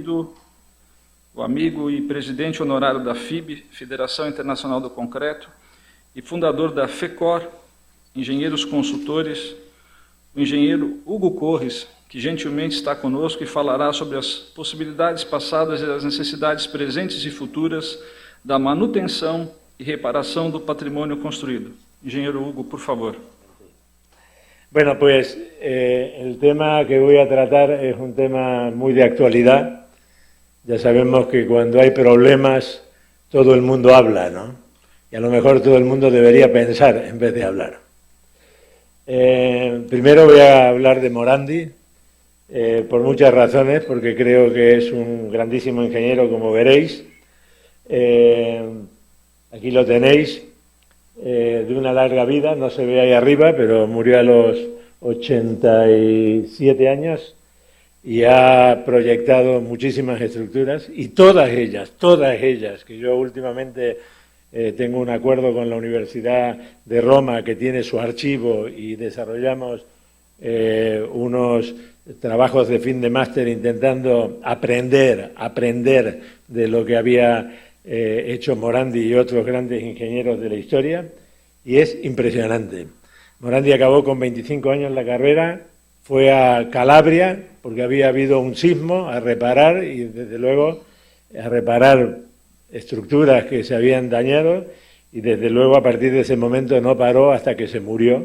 querido, o amigo e presidente honorário da FIB, Federação Internacional do Concreto, e fundador da FECOR, Engenheiros Consultores, o engenheiro Hugo Corres, que gentilmente está conosco e falará sobre as possibilidades passadas e as necessidades presentes e futuras da manutenção e reparação do patrimônio construído. Engenheiro Hugo, por favor. Bueno, pues el tema que voy a tratar es un tema muy de actualidad. Ya sabemos que cuando hay problemas todo el mundo habla, ¿no? Y a lo mejor todo el mundo debería pensar en vez de hablar. Primero voy a hablar de Morandi, por muchas razones, porque creo que es un grandísimo ingeniero, como veréis. Aquí lo tenéis, de una larga vida, no se ve ahí arriba, pero murió a los 87 años y ha proyectado muchísimas estructuras, y todas ellas, que yo últimamente tengo un acuerdo con la Universidad de Roma que tiene su archivo y desarrollamos unos trabajos de fin de máster intentando aprender de lo que había hecho Morandi y otros grandes ingenieros de la historia, y es impresionante. Morandi acabó con 25 años la carrera, fue a Calabria porque había habido un sismo a reparar, y desde luego a reparar estructuras que se habían dañado, y desde luego a partir de ese momento no paró hasta que se murió.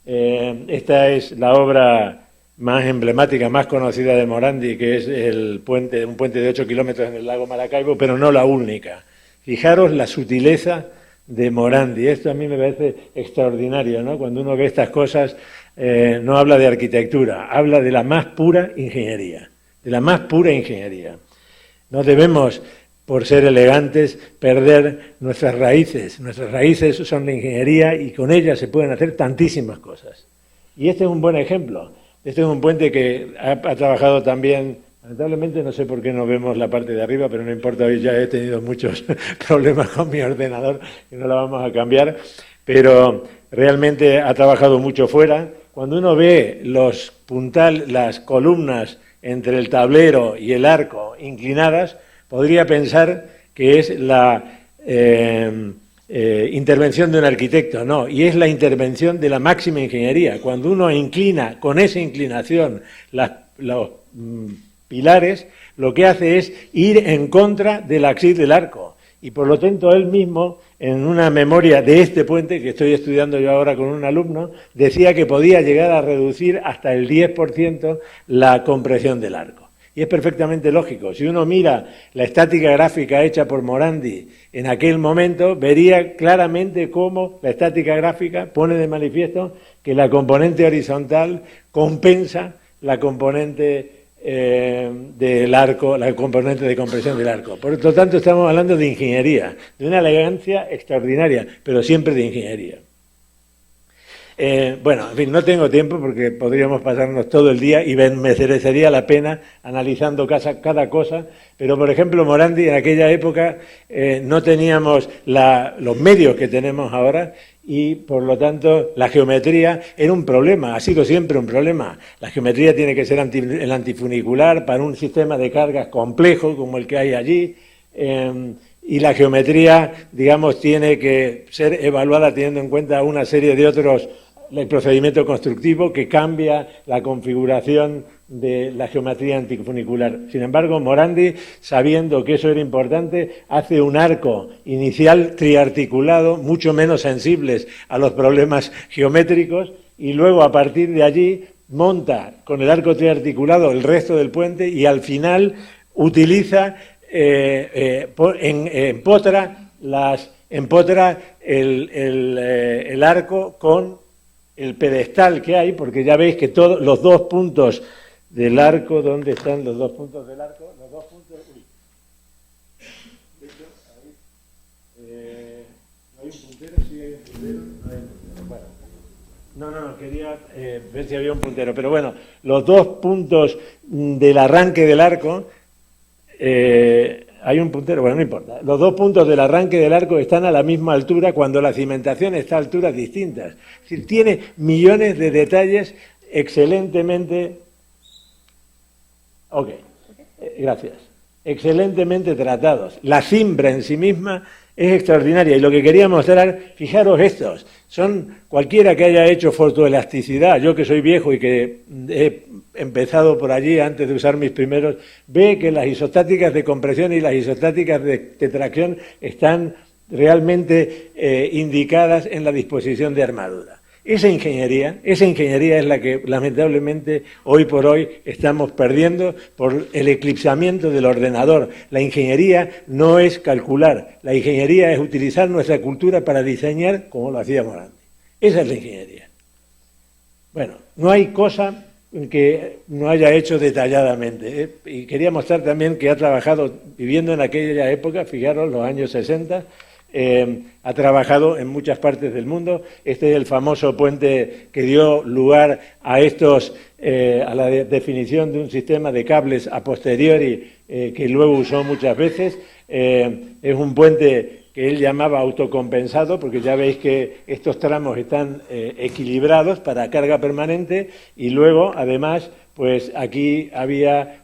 Esta es la obra más emblemática, más conocida de Morandi, que es un puente de 8 kilómetros en el lago Maracaibo, pero no la única. Fijaros la sutileza de Morandi. Esto a mí me parece extraordinario, ¿no? Cuando uno ve estas cosas, no habla de arquitectura, habla de la más pura ingeniería, de la más pura ingeniería. No debemos, por ser elegantes, perder nuestras raíces. Nuestras raíces son la ingeniería y con ellas se pueden hacer tantísimas cosas. Y este es un buen ejemplo. Este es un puente que ha trabajado también, lamentablemente no sé por qué no vemos la parte de arriba, pero no importa, hoy ya he tenido muchos problemas con mi ordenador y no la vamos a cambiar, pero realmente ha trabajado mucho fuera. Cuando uno ve las columnas entre el tablero y el arco inclinadas, podría pensar que es la intervención de un arquitecto, no, y es la intervención de la máxima ingeniería. Cuando uno inclina con esa inclinación los pilares, lo que hace es ir en contra del axis del arco, y por lo tanto él mismo, en una memoria de este puente que estoy estudiando yo ahora con un alumno, decía que podía llegar a reducir hasta el 10% la compresión del arco. Y es perfectamente lógico. Si uno mira la estática gráfica hecha por Morandi en aquel momento, vería claramente cómo la estática gráfica pone de manifiesto que la componente horizontal compensa la componente del arco, la componente de compresión del arco. Por lo tanto, estamos hablando de ingeniería, de una elegancia extraordinaria, pero siempre de ingeniería. Bueno, en fin, no tengo tiempo porque podríamos pasarnos todo el día y me merecería la pena analizando cada cosa, pero por ejemplo Morandi en aquella época no teníamos los medios que tenemos ahora, y por lo tanto la geometría era un problema, ha sido siempre un problema. La geometría tiene que ser el antifunicular para un sistema de cargas complejo como el que hay allí, y la geometría, digamos, tiene que ser evaluada teniendo en cuenta una serie de otros, el procedimiento constructivo que cambia la configuración de la geometría antifunicular. Sin embargo, Morandi, sabiendo que eso era importante, hace un arco inicial triarticulado, mucho menos sensibles a los problemas geométricos, y luego a partir de allí monta con el arco triarticulado el resto del puente, y al final utiliza, empotra el arco con el pedestal que hay, porque ya veis que todos los dos puntos del arco, ¿dónde están los dos puntos del arco? Los dos puntos, uy. ¿No hay un puntero? Sí, hay un puntero. No hay un puntero. Bueno. No, quería ver si había un puntero, pero bueno, los dos puntos del arranque del arco, hay un puntero, bueno, no importa. Los dos puntos del arranque del arco están a la misma altura cuando la cimentación está a alturas distintas. Es decir, tiene millones de detalles excelentemente... Ok. gracias, excelentemente tratados. La cimbra en sí misma es extraordinaria y lo que quería mostrar, fijaros estos, son cualquiera que haya hecho fotoelasticidad, yo que soy viejo y que he empezado por allí antes de usar mis primeros, ve que las isostáticas de compresión y las isostáticas de tracción están realmente indicadas en la disposición de armadura. Esa ingeniería es la que lamentablemente hoy por hoy estamos perdiendo por el eclipsamiento del ordenador. La ingeniería no es calcular, la ingeniería es utilizar nuestra cultura para diseñar como lo hacíamos antes. Esa es la ingeniería. Bueno, no hay cosa que no haya hecho detalladamente. Y quería mostrar también que ha trabajado, viviendo en aquella época, fijaros, los años 60, ha trabajado en muchas partes del mundo. Este es el famoso puente que dio lugar a a la definición de un sistema de cables a posteriori que luego usó muchas veces. Es un puente que él llamaba autocompensado, porque ya veis que estos tramos están equilibrados para carga permanente y luego, además, pues aquí había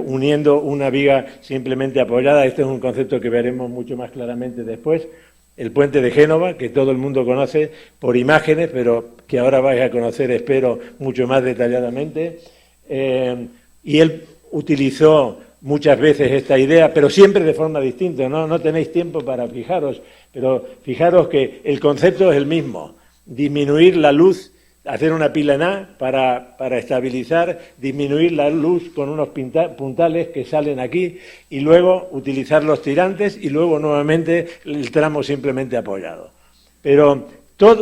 uniendo una viga simplemente apoyada. Este es un concepto que veremos mucho más claramente después. El puente de Génova, que todo el mundo conoce por imágenes, pero que ahora vais a conocer, espero, mucho más detalladamente. Y él utilizó muchas veces esta idea, pero siempre de forma distinta. No tenéis tiempo para fijaros, pero fijaros que el concepto es el mismo. Disminuir la luz, hacer una pila en A para estabilizar, disminuir la luz con unos puntales que salen aquí y luego utilizar los tirantes y luego nuevamente el tramo simplemente apoyado. Pero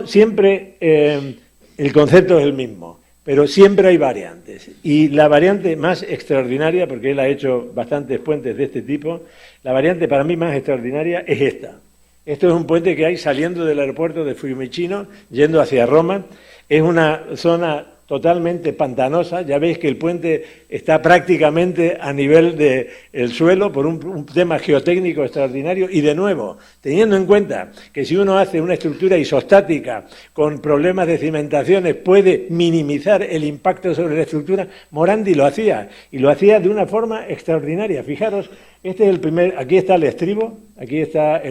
siempre el concepto es el mismo, pero siempre hay variantes. Y la variante más extraordinaria, porque él ha hecho bastantes puentes de este tipo, la variante para mí más extraordinaria es esta. Esto es un puente que hay saliendo del aeropuerto de Fiumicino, yendo hacia Roma. Es una zona totalmente pantanosa, ya veis que el puente está prácticamente a nivel del suelo por un tema geotécnico extraordinario y de nuevo, teniendo en cuenta que si uno hace una estructura isostática con problemas de cimentaciones puede minimizar el impacto sobre la estructura, Morandi lo hacía y lo hacía de una forma extraordinaria. Fijaros, este es aquí está el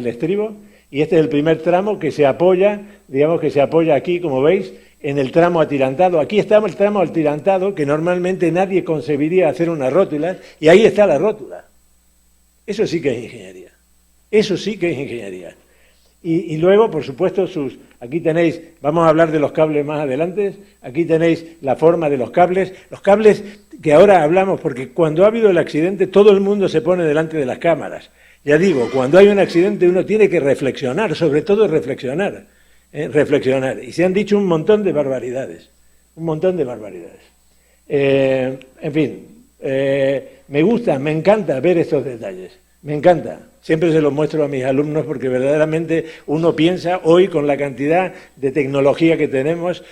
estribo y este es el primer tramo que se apoya, digamos que se apoya aquí, como veis, en el tramo atirantado. Aquí está el tramo atirantado que normalmente nadie concebiría hacer una rótula y ahí está la rótula. Eso sí que es ingeniería. Eso sí que es ingeniería. Y luego, por supuesto, aquí tenéis, vamos a hablar de los cables más adelante, aquí tenéis la forma de los cables que ahora hablamos, porque cuando ha habido el accidente todo el mundo se pone delante de las cámaras. Ya digo, cuando hay un accidente uno tiene que reflexionar, sobre todo reflexionar. Y se han dicho un montón de barbaridades, en fin, me gusta, me encanta ver estos detalles, me encanta. Siempre se los muestro a mis alumnos porque verdaderamente uno piensa, hoy con la cantidad de tecnología que tenemos,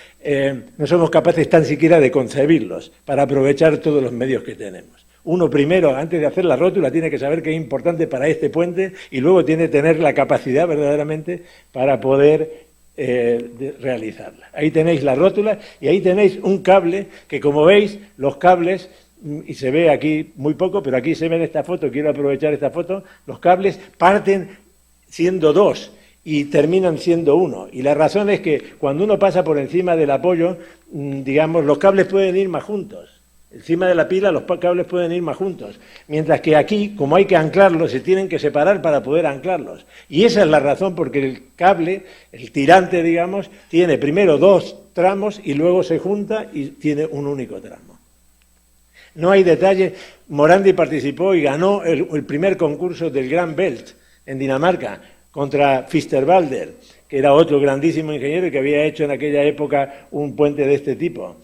no somos capaces tan siquiera de concebirlos para aprovechar todos los medios que tenemos. Uno primero, antes de hacer la rótula, tiene que saber qué es importante para este puente y luego tiene que tener la capacidad verdaderamente para poder realizarla. Ahí tenéis la rótula y ahí tenéis un cable que, como veis, los cables, y se ve aquí muy poco, pero aquí se ve en esta foto, quiero aprovechar esta foto, los cables parten siendo dos y terminan siendo uno. Y la razón es que cuando uno pasa por encima del apoyo, digamos, los cables pueden ir más juntos. Encima de la pila los cables pueden ir más juntos, mientras que aquí, como hay que anclarlos, se tienen que separar para poder anclarlos. Y esa es la razón porque el cable, el tirante, digamos, tiene primero dos tramos y luego se junta y tiene un único tramo. No hay detalle. Morandi participó y ganó el primer concurso del Gran Belt en Dinamarca contra Fisterbalder, que era otro grandísimo ingeniero y que había hecho en aquella época un puente de este tipo.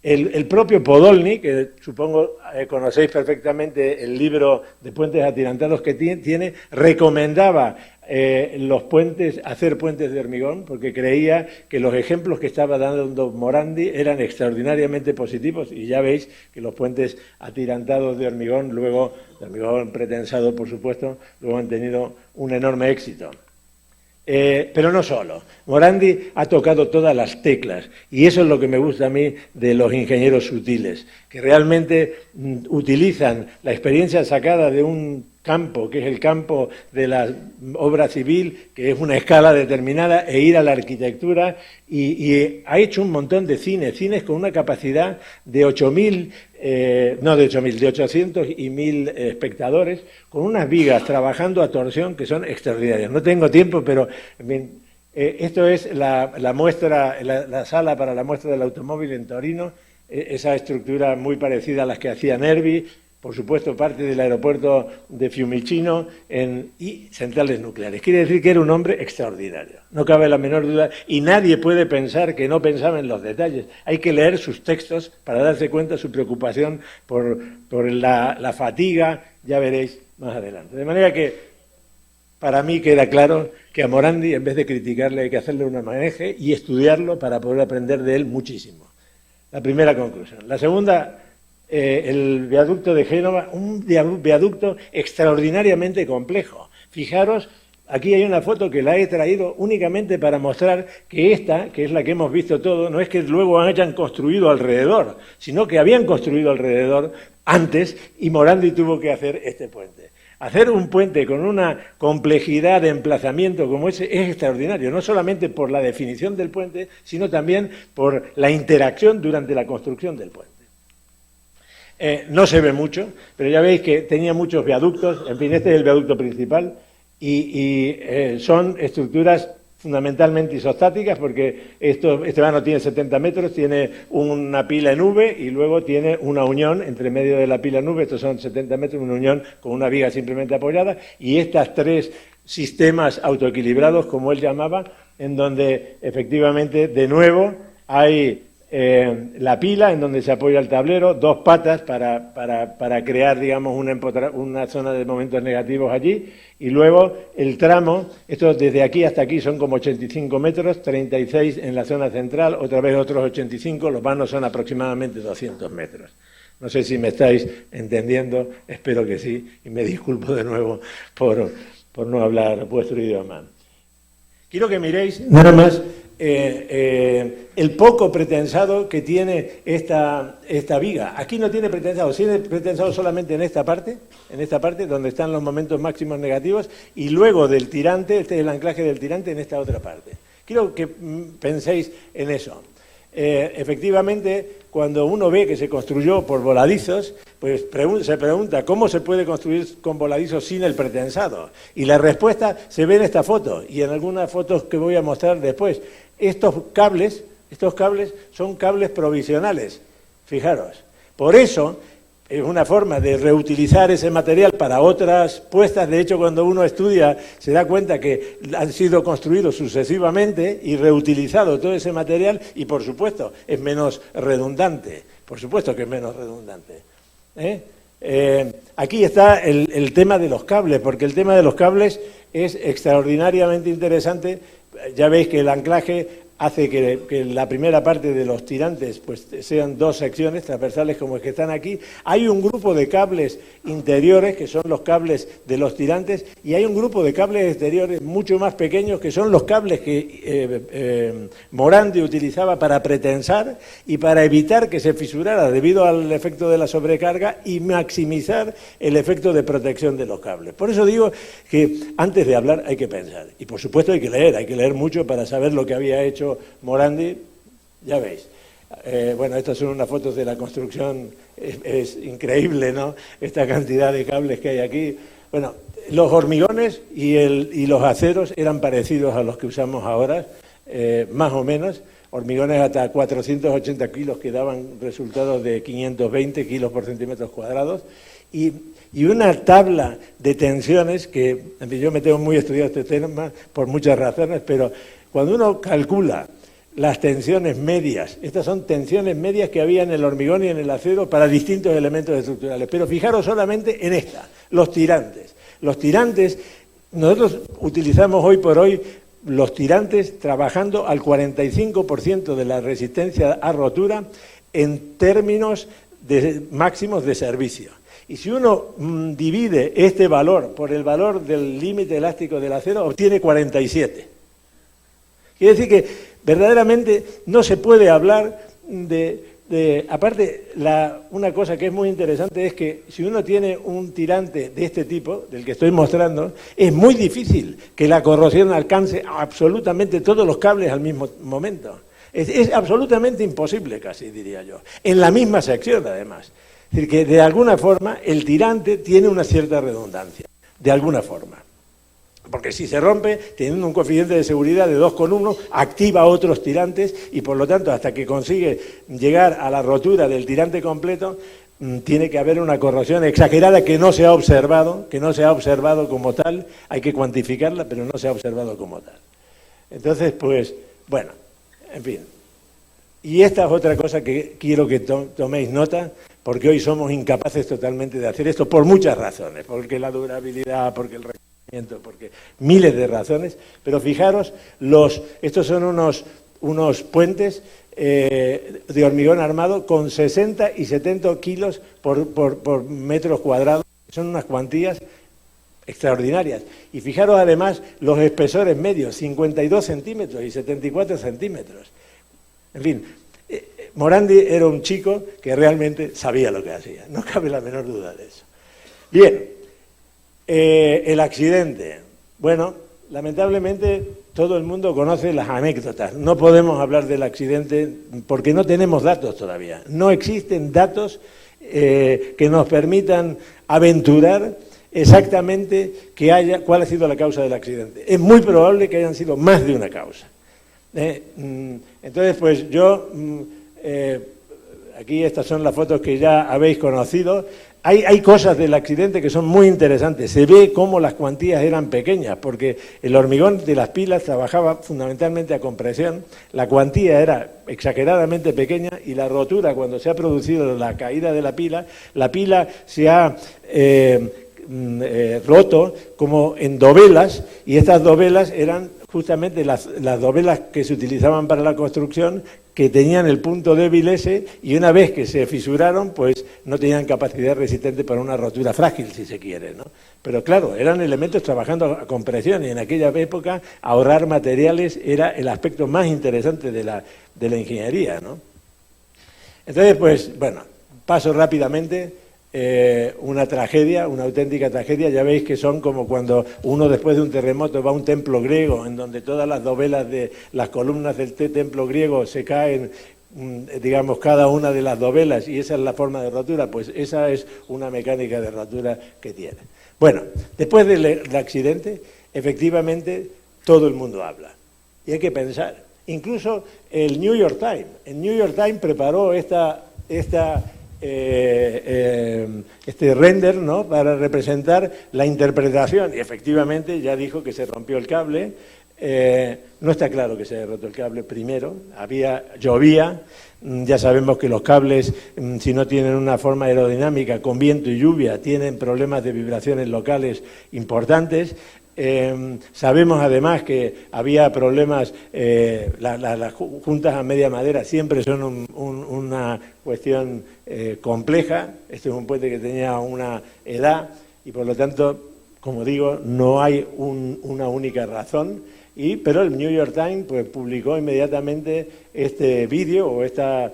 El propio Podolny, que supongo conocéis perfectamente el libro de puentes atirantados que tiene, recomendaba hacer puentes de hormigón, porque creía que los ejemplos que estaba dando Morandi eran extraordinariamente positivos, y ya veis que los puentes atirantados de hormigón, luego, de hormigón pretensado por supuesto, luego han tenido un enorme éxito. Pero no solo. Morandi ha tocado todas las teclas y eso es lo que me gusta a mí de los ingenieros sutiles, que realmente utilizan la experiencia sacada de un campo, que es el campo de la obra civil, que es una escala determinada, e ir a la arquitectura, y ha hecho un montón de cines con una capacidad de 800 y 1000 espectadores, con unas vigas trabajando a torsión que son extraordinarias. No tengo tiempo, pero esto es la muestra, la sala para la muestra del automóvil en Torino, esa estructura muy parecida a las que hacía Nervi, por supuesto parte del aeropuerto de Fiumicino y centrales nucleares. Quiere decir que era un hombre extraordinario, no cabe la menor duda, y nadie puede pensar que no pensaba en los detalles. Hay que leer sus textos para darse cuenta de su preocupación por la fatiga, ya veréis más adelante. De manera que para mí queda claro que a Morandi, en vez de criticarle, hay que hacerle un homenaje y estudiarlo para poder aprender de él muchísimo. La primera conclusión. La segunda, el viaducto de Génova, un viaducto extraordinariamente complejo. Fijaros, aquí hay una foto que la he traído únicamente para mostrar que esta, que es la que hemos visto todo, no es que luego hayan construido alrededor, sino que habían construido alrededor antes y Morandi tuvo que hacer este puente. Hacer un puente con una complejidad de emplazamiento como ese es extraordinario, no solamente por la definición del puente, sino también por la interacción durante la construcción del puente. No se ve mucho, pero ya veis que tenía muchos viaductos, en fin, este es el viaducto principal, y son estructuras fundamentalmente isostáticas, porque este vano tiene 70 metros, tiene una pila en V y luego tiene una unión entre medio de la pila en V, estos son 70 metros, una unión con una viga simplemente apoyada, y estas tres sistemas autoequilibrados, como él llamaba, en donde efectivamente, de nuevo, hay la pila en donde se apoya el tablero, dos patas para crear, digamos, una zona de momentos negativos allí, y luego el tramo, esto desde aquí hasta aquí son como 85 metros, 36 en la zona central, otra vez otros 85, los vanos son aproximadamente 200 metros. No sé si me estáis entendiendo, espero que sí, y me disculpo de nuevo por no hablar vuestro idioma. Quiero que miréis nada más el poco pretensado que tiene esta viga. Aquí no tiene pretensado, tiene pretensado solamente en esta parte donde están los momentos máximos negativos, y luego del tirante, este es el anclaje del tirante en esta otra parte. Quiero que penséis en eso. Efectivamente, cuando uno ve que se construyó por voladizos, pues se pregunta ¿cómo se puede construir con voladizos sin el pretensado? Y la respuesta se ve en esta foto y en algunas fotos que voy a mostrar después. Estos cables son cables provisionales, fijaros. Por eso es una forma de reutilizar ese material para otras puestas. De hecho, cuando uno estudia se da cuenta que han sido construidos sucesivamente y reutilizado todo ese material, y por supuesto es menos redundante. Por supuesto que es menos redundante. Aquí está el tema de los cables, porque el tema de los cables es extraordinariamente interesante. Ya veis que el anclaje hace que la primera parte de los tirantes pues sean dos secciones transversales como es que están aquí. Hay un grupo de cables interiores que son los cables de los tirantes, y hay un grupo de cables exteriores mucho más pequeños que son los cables que Morandi utilizaba para pretensar y para evitar que se fisurara debido al efecto de la sobrecarga y maximizar el efecto de protección de los cables. Por eso digo que antes de hablar hay que pensar, y por supuesto hay que leer mucho para saber lo que había hecho Morandi. Ya veis. Bueno, estas son unas fotos de la construcción, es increíble, ¿no? Esta cantidad de cables que hay aquí. Bueno, los hormigones y los aceros eran parecidos a los que usamos ahora, más o menos. Hormigones hasta 480 kilos que daban resultados de 520 kilos por centímetros cuadrados. Y una tabla de tensiones que yo me tengo muy estudiado este tema por muchas razones, pero cuando uno calcula las tensiones medias, estas son tensiones medias que había en el hormigón y en el acero para distintos elementos estructurales, pero fijaros solamente en esta, los tirantes. Los tirantes, nosotros utilizamos hoy por hoy los tirantes trabajando al 45% de la resistencia a rotura en términos máximos de servicio. Y si uno divide este valor por el valor del límite elástico del acero, obtiene 47. Quiere decir que verdaderamente no se puede hablar aparte, una cosa que es muy interesante es que si uno tiene un tirante de este tipo, del que estoy mostrando, es muy difícil que la corrosión alcance absolutamente todos los cables al mismo momento. Es absolutamente imposible casi, diría yo. En la misma sección, además. Es decir, que de alguna forma el tirante tiene una cierta redundancia, de alguna forma. Porque si se rompe, teniendo un coeficiente de seguridad de 2,1, activa otros tirantes y por lo tanto hasta que consigue llegar a la rotura del tirante completo, tiene que haber una corrosión exagerada que no se ha observado como tal, hay que cuantificarla, pero no se ha observado como tal. Entonces, pues, bueno, en fin. Y esta es otra cosa que quiero que toméis nota, porque hoy somos incapaces totalmente de hacer esto por muchas razones, porque la durabilidad, porque el porque miles de razones, pero fijaros, estos son unos puentes de hormigón armado con 60 y 70 kilos por metros cuadrados, son unas cuantías extraordinarias. Y fijaros además los espesores medios, 52 centímetros y 74 centímetros. En fin, Morandi era un chico que realmente sabía lo que hacía, no cabe la menor duda de eso. Bien. El accidente. Bueno, lamentablemente todo el mundo conoce las anécdotas. No podemos hablar del accidente porque no tenemos datos todavía. No existen datos que nos permitan aventurar exactamente cuál ha sido la causa del accidente. Es muy probable que hayan sido más de una causa. Entonces, pues yo... aquí estas son las fotos que ya habéis conocido. Hay cosas del accidente que son muy interesantes. Se ve cómo las cuantías eran pequeñas, porque el hormigón de las pilas trabajaba fundamentalmente a compresión. La cuantía era exageradamente pequeña y la rotura, cuando se ha producido la caída de la pila se ha roto como en dovelas, y estas dovelas eran justamente las dovelas que se utilizaban para la construcción, que tenían el punto débil ese, y una vez que se fisuraron, pues no tenían capacidad resistente para una rotura frágil, si se quiere, ¿no? Pero claro, eran elementos trabajando a compresión, y en aquella época ahorrar materiales era el aspecto más interesante de la ingeniería, ¿no? Entonces, pues, bueno, paso rápidamente. Una tragedia, una auténtica tragedia. Ya veis que son como cuando uno después de un terremoto va a un templo griego en donde todas las dovelas de las columnas del templo griego se caen, digamos, cada una de las dovelas, y esa es la forma de rotura. Pues esa es una mecánica de rotura que tiene. Bueno, después del accidente, efectivamente todo el mundo habla y hay que pensar. Incluso el New York Times preparó este render, ¿no?, para representar la interpretación, y efectivamente ya dijo que se rompió el cable. No está claro que se haya roto el cable. Primero, llovía, ya sabemos que los cables, si no tienen una forma aerodinámica, con viento y lluvia, tienen problemas de vibraciones locales importantes. Sabemos además que había problemas, las juntas a media madera siempre son una cuestión compleja. Este es un puente que tenía una edad y por lo tanto, como digo, no hay una única razón. Pero el New York Times pues publicó inmediatamente este vídeo o esta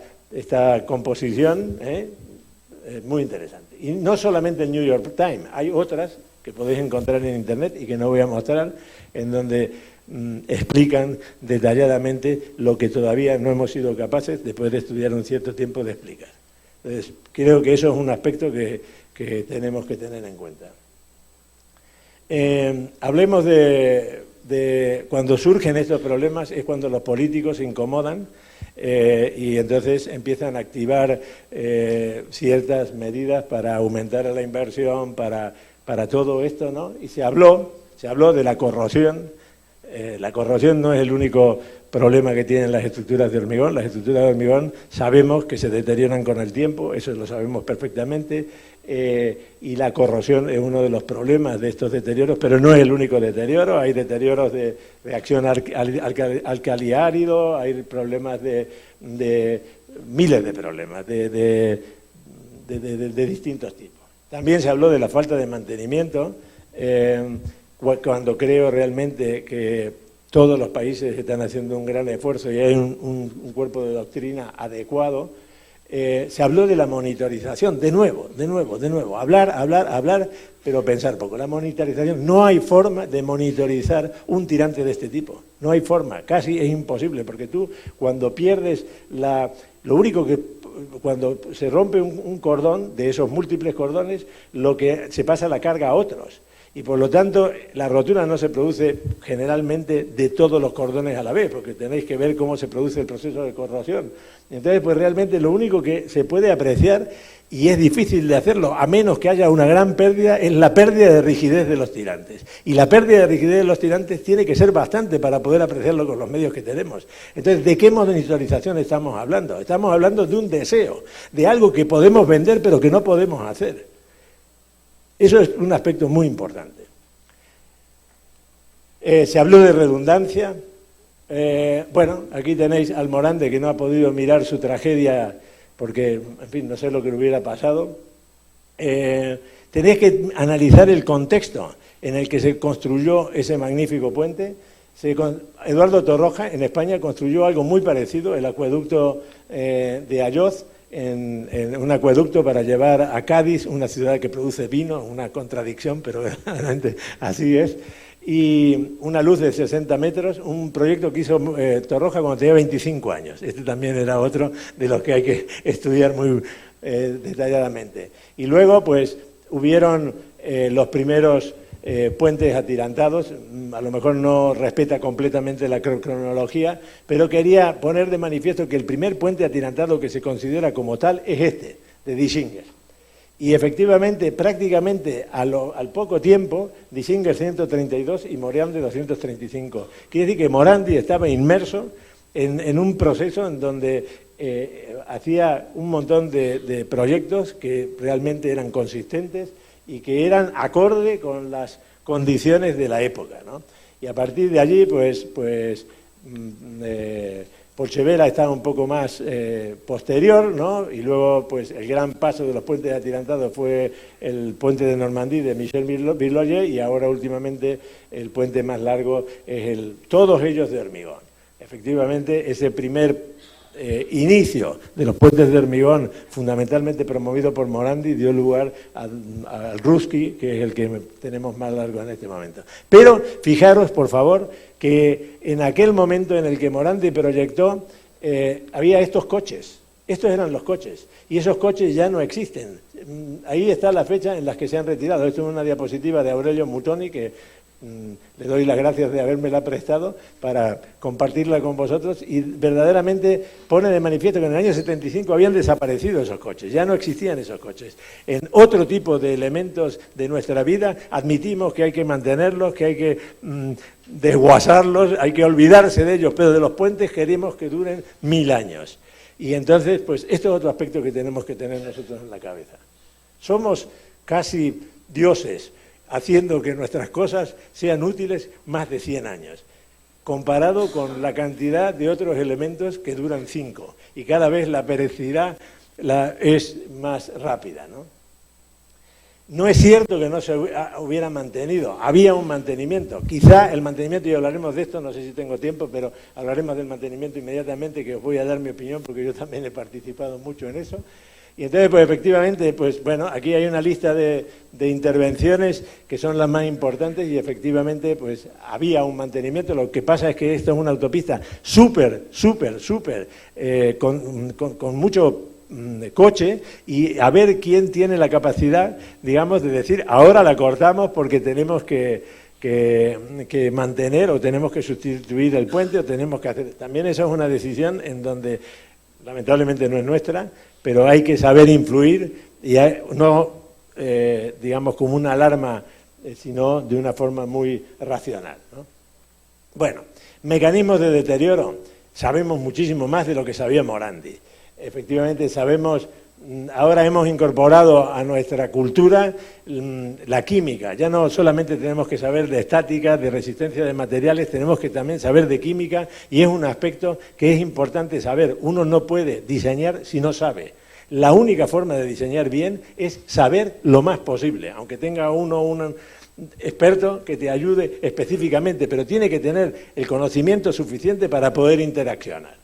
composición, muy interesante. Y no solamente el New York Times, hay otras que podéis encontrar en Internet y que no voy a mostrar, en donde explican detalladamente lo que todavía no hemos sido capaces, después de estudiar un cierto tiempo, de explicar. Entonces, creo que eso es un aspecto que tenemos que tener en cuenta. Hablemos de cuando surgen estos problemas, es cuando los políticos se incomodan y entonces empiezan a activar ciertas medidas para aumentar la inversión, para todo esto, ¿no? Y se habló de la corrosión. La corrosión no es el único problema que tienen las estructuras de hormigón. Las estructuras de hormigón sabemos que se deterioran con el tiempo, eso lo sabemos perfectamente, y la corrosión es uno de los problemas de estos deterioros, pero no es el único deterioro. Hay deterioros de reacción alcali-árido, hay problemas de miles de problemas de distintos tipos. También se habló de la falta de mantenimiento, cuando creo realmente que todos los países están haciendo un gran esfuerzo y hay un cuerpo de doctrina adecuado. Se habló de la monitorización, de nuevo, hablar, pero pensar poco. La monitorización, no hay forma de monitorizar un tirante de este tipo, no hay forma, casi es imposible, porque tú cuando pierdes lo único que, cuando se rompe un cordón, de esos múltiples cordones, lo que se pasa la carga a otros. Y por lo tanto, la rotura no se produce generalmente de todos los cordones a la vez, porque tenéis que ver cómo se produce el proceso de corrosión. Entonces, pues realmente lo único que se puede apreciar, y es difícil de hacerlo, a menos que haya una gran pérdida, es la pérdida de rigidez de los tirantes. Y la pérdida de rigidez de los tirantes tiene que ser bastante para poder apreciarlo con los medios que tenemos. Entonces, ¿de qué monitorización estamos hablando? Estamos hablando de un deseo, de algo que podemos vender pero que no podemos hacer. Eso es un aspecto muy importante. Se habló de redundancia. Bueno, aquí tenéis al Morandi, que no ha podido mirar su tragedia porque, en fin, no sé lo que le hubiera pasado. Tenéis que analizar el contexto en el que se construyó ese magnífico puente. Eduardo Torroja, en España, construyó algo muy parecido, el acueducto de Ayoz, en un acueducto para llevar a Cádiz, una ciudad que produce vino, una contradicción, pero realmente así es, y una luz de 60 metros, un proyecto que hizo Torroja cuando tenía 25 años. Este también era otro de los que hay que estudiar muy detalladamente. Y luego, pues, hubieron los primeros puentes atirantados. A lo mejor no respeta completamente la cronología, pero quería poner de manifiesto que el primer puente atirantado que se considera como tal es este, de Dischinger. Y efectivamente, prácticamente al poco tiempo, Dischinger 132 y Morandi 235. Quiere decir que Morandi estaba inmerso en un proceso en donde hacía un montón de proyectos que realmente eran consistentes y que eran acorde con las condiciones de la época, ¿no? Y a partir de allí, Porchevela estaba un poco más posterior, ¿no? Y luego, pues, el gran paso de los puentes atirantados fue el puente de Normandía de Michel Virloyer, y ahora últimamente el puente más largo es todos ellos de hormigón. Efectivamente, ese primer inicio de los puentes de hormigón, fundamentalmente promovido por Morandi, dio lugar al Ruski, que es el que tenemos más largo en este momento. Pero fijaros, por favor, que en aquel momento en el que Morandi proyectó, había estos coches. Estos eran los coches, y esos coches ya no existen. Ahí está la fecha en las que se han retirado. Esto es una diapositiva de Aurelio Mutoni, que le doy las gracias de habérmela prestado para compartirla con vosotros, y verdaderamente pone de manifiesto que en el año 75 habían desaparecido esos coches, ya no existían esos coches. En otro tipo de elementos de nuestra vida admitimos que hay que mantenerlos, que hay que desguazarlos, hay que olvidarse de ellos, pero de los puentes queremos que duren 1000 años. Y entonces, pues esto es otro aspecto que tenemos que tener nosotros en la cabeza. Somos casi dioses, haciendo que nuestras cosas sean útiles más de 100 años, comparado con la cantidad de otros elementos que duran 5, y cada vez la perecidad es más rápida, ¿no? No es cierto que no se hubiera mantenido, había un mantenimiento. Quizá el mantenimiento, y hablaremos de esto, no sé si tengo tiempo, pero hablaremos del mantenimiento inmediatamente, que os voy a dar mi opinión, porque yo también he participado mucho en eso. Y entonces, pues efectivamente, pues bueno, aquí hay una lista de intervenciones que son las más importantes, y efectivamente, pues había un mantenimiento. Lo que pasa es que esto es una autopista súper, con mucho coche, y a ver quién tiene la capacidad, digamos, de decir, ahora la cortamos porque tenemos que mantener, o tenemos que sustituir el puente, o tenemos que hacer... También eso es una decisión en donde, lamentablemente, no es nuestra, pero hay que saber influir, y no, digamos, como una alarma, sino de una forma muy racional, ¿no? Bueno, mecanismos de deterioro. Sabemos muchísimo más de lo que sabía Morandi. Efectivamente, sabemos, ahora hemos incorporado a nuestra cultura la química. Ya no solamente tenemos que saber de estática, de resistencia de materiales, tenemos que también saber de química, y es un aspecto que es importante saber. Uno no puede diseñar si no sabe. La única forma de diseñar bien es saber lo más posible, aunque tenga uno experto que te ayude específicamente, pero tiene que tener el conocimiento suficiente para poder interaccionar.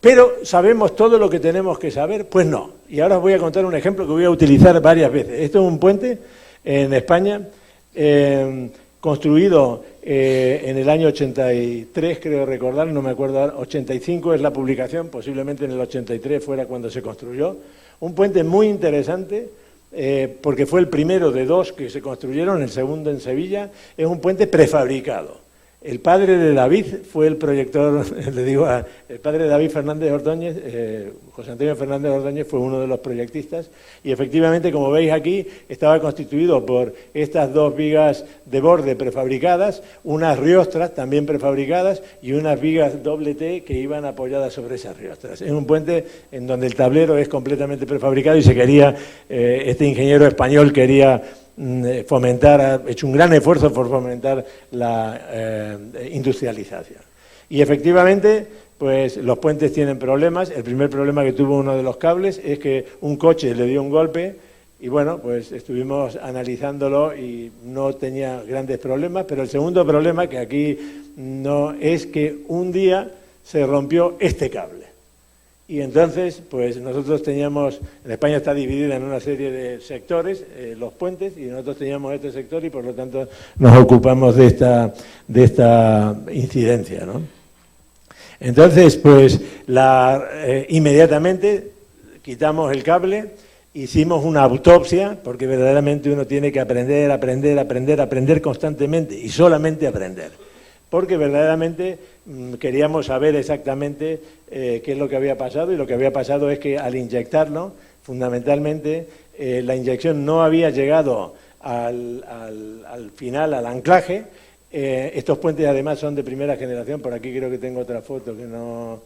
Pero ¿sabemos todo lo que tenemos que saber? Pues no. Y ahora os voy a contar un ejemplo que voy a utilizar varias veces. Esto es un puente en España, construido en el año 83, creo recordar, no me acuerdo, 85 es la publicación, posiblemente en el 83 fuera cuando se construyó. Un puente muy interesante, porque fue el primero de dos que se construyeron, el segundo en Sevilla. Es un puente prefabricado. El padre de David fue el proyector, le digo, el padre de David Fernández Ordóñez, José Antonio Fernández Ordóñez fue uno de los proyectistas, y efectivamente, como veis aquí, estaba constituido por estas dos vigas de borde prefabricadas, unas riostras también prefabricadas y unas vigas doble T que iban apoyadas sobre esas riostras. Es un puente en donde el tablero es completamente prefabricado y se quería, este ingeniero español quería fomentar, ha hecho un gran esfuerzo por fomentar la industrialización. Y efectivamente, pues los puentes tienen problemas. El primer problema que tuvo uno de los cables es que un coche le dio un golpe y bueno, pues estuvimos analizándolo y no tenía grandes problemas, pero el segundo problema, que aquí no, es que un día se rompió este cable. Y entonces, pues nosotros teníamos, en España está dividida en una serie de sectores, los puentes, y nosotros teníamos este sector y por lo tanto nos ocupamos de esta incidencia, ¿no? Entonces, pues inmediatamente quitamos el cable, hicimos una autopsia, porque verdaderamente uno tiene que aprender constantemente y solamente aprender. Porque verdaderamente queríamos saber exactamente qué es lo que había pasado, y lo que había pasado es que al inyectarlo, fundamentalmente, la inyección no había llegado al final, al anclaje. Estos puentes además son de primera generación, por aquí creo que tengo otra foto que no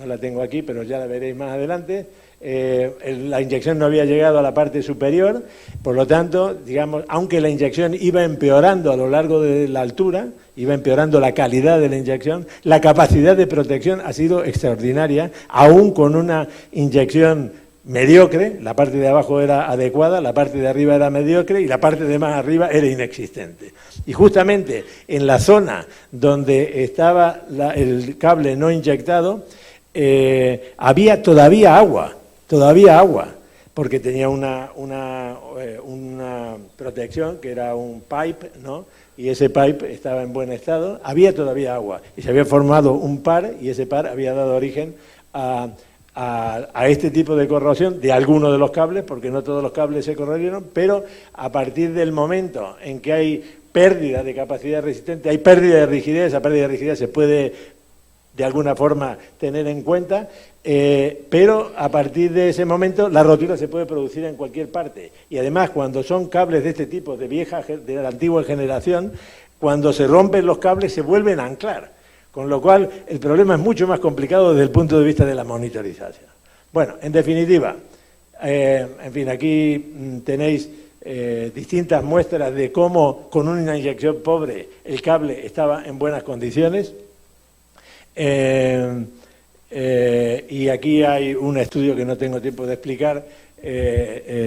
la tengo aquí, pero ya la veréis más adelante. La inyección no había llegado a la parte superior, por lo tanto, digamos, aunque la inyección iba empeorando a lo largo de la altura, iba empeorando la calidad de la inyección, la capacidad de protección ha sido extraordinaria, aún con una inyección mediocre. La parte de abajo era adecuada, la parte de arriba era mediocre y la parte de más arriba era inexistente. Y justamente en la zona donde estaba el cable no inyectado, había todavía agua, porque tenía una protección que era un pipe, ¿no? Y ese pipe estaba en buen estado, había todavía agua y se había formado un par, y ese par había dado origen a este tipo de corrosión de algunos de los cables, porque no todos los cables se corroyeron, pero a partir del momento en que hay pérdida de capacidad resistente, hay pérdida de rigidez, esa pérdida de rigidez se puede de alguna forma tener en cuenta, pero a partir de ese momento la rotura se puede producir en cualquier parte. Y además, cuando son cables de este tipo, de la antigua generación, cuando se rompen los cables se vuelven a anclar, con lo cual el problema es mucho más complicado desde el punto de vista de la monitorización. Bueno, en definitiva, en fin, aquí tenéis distintas muestras de cómo con una inyección pobre el cable estaba en buenas condiciones. Y aquí hay un estudio que no tengo tiempo de explicar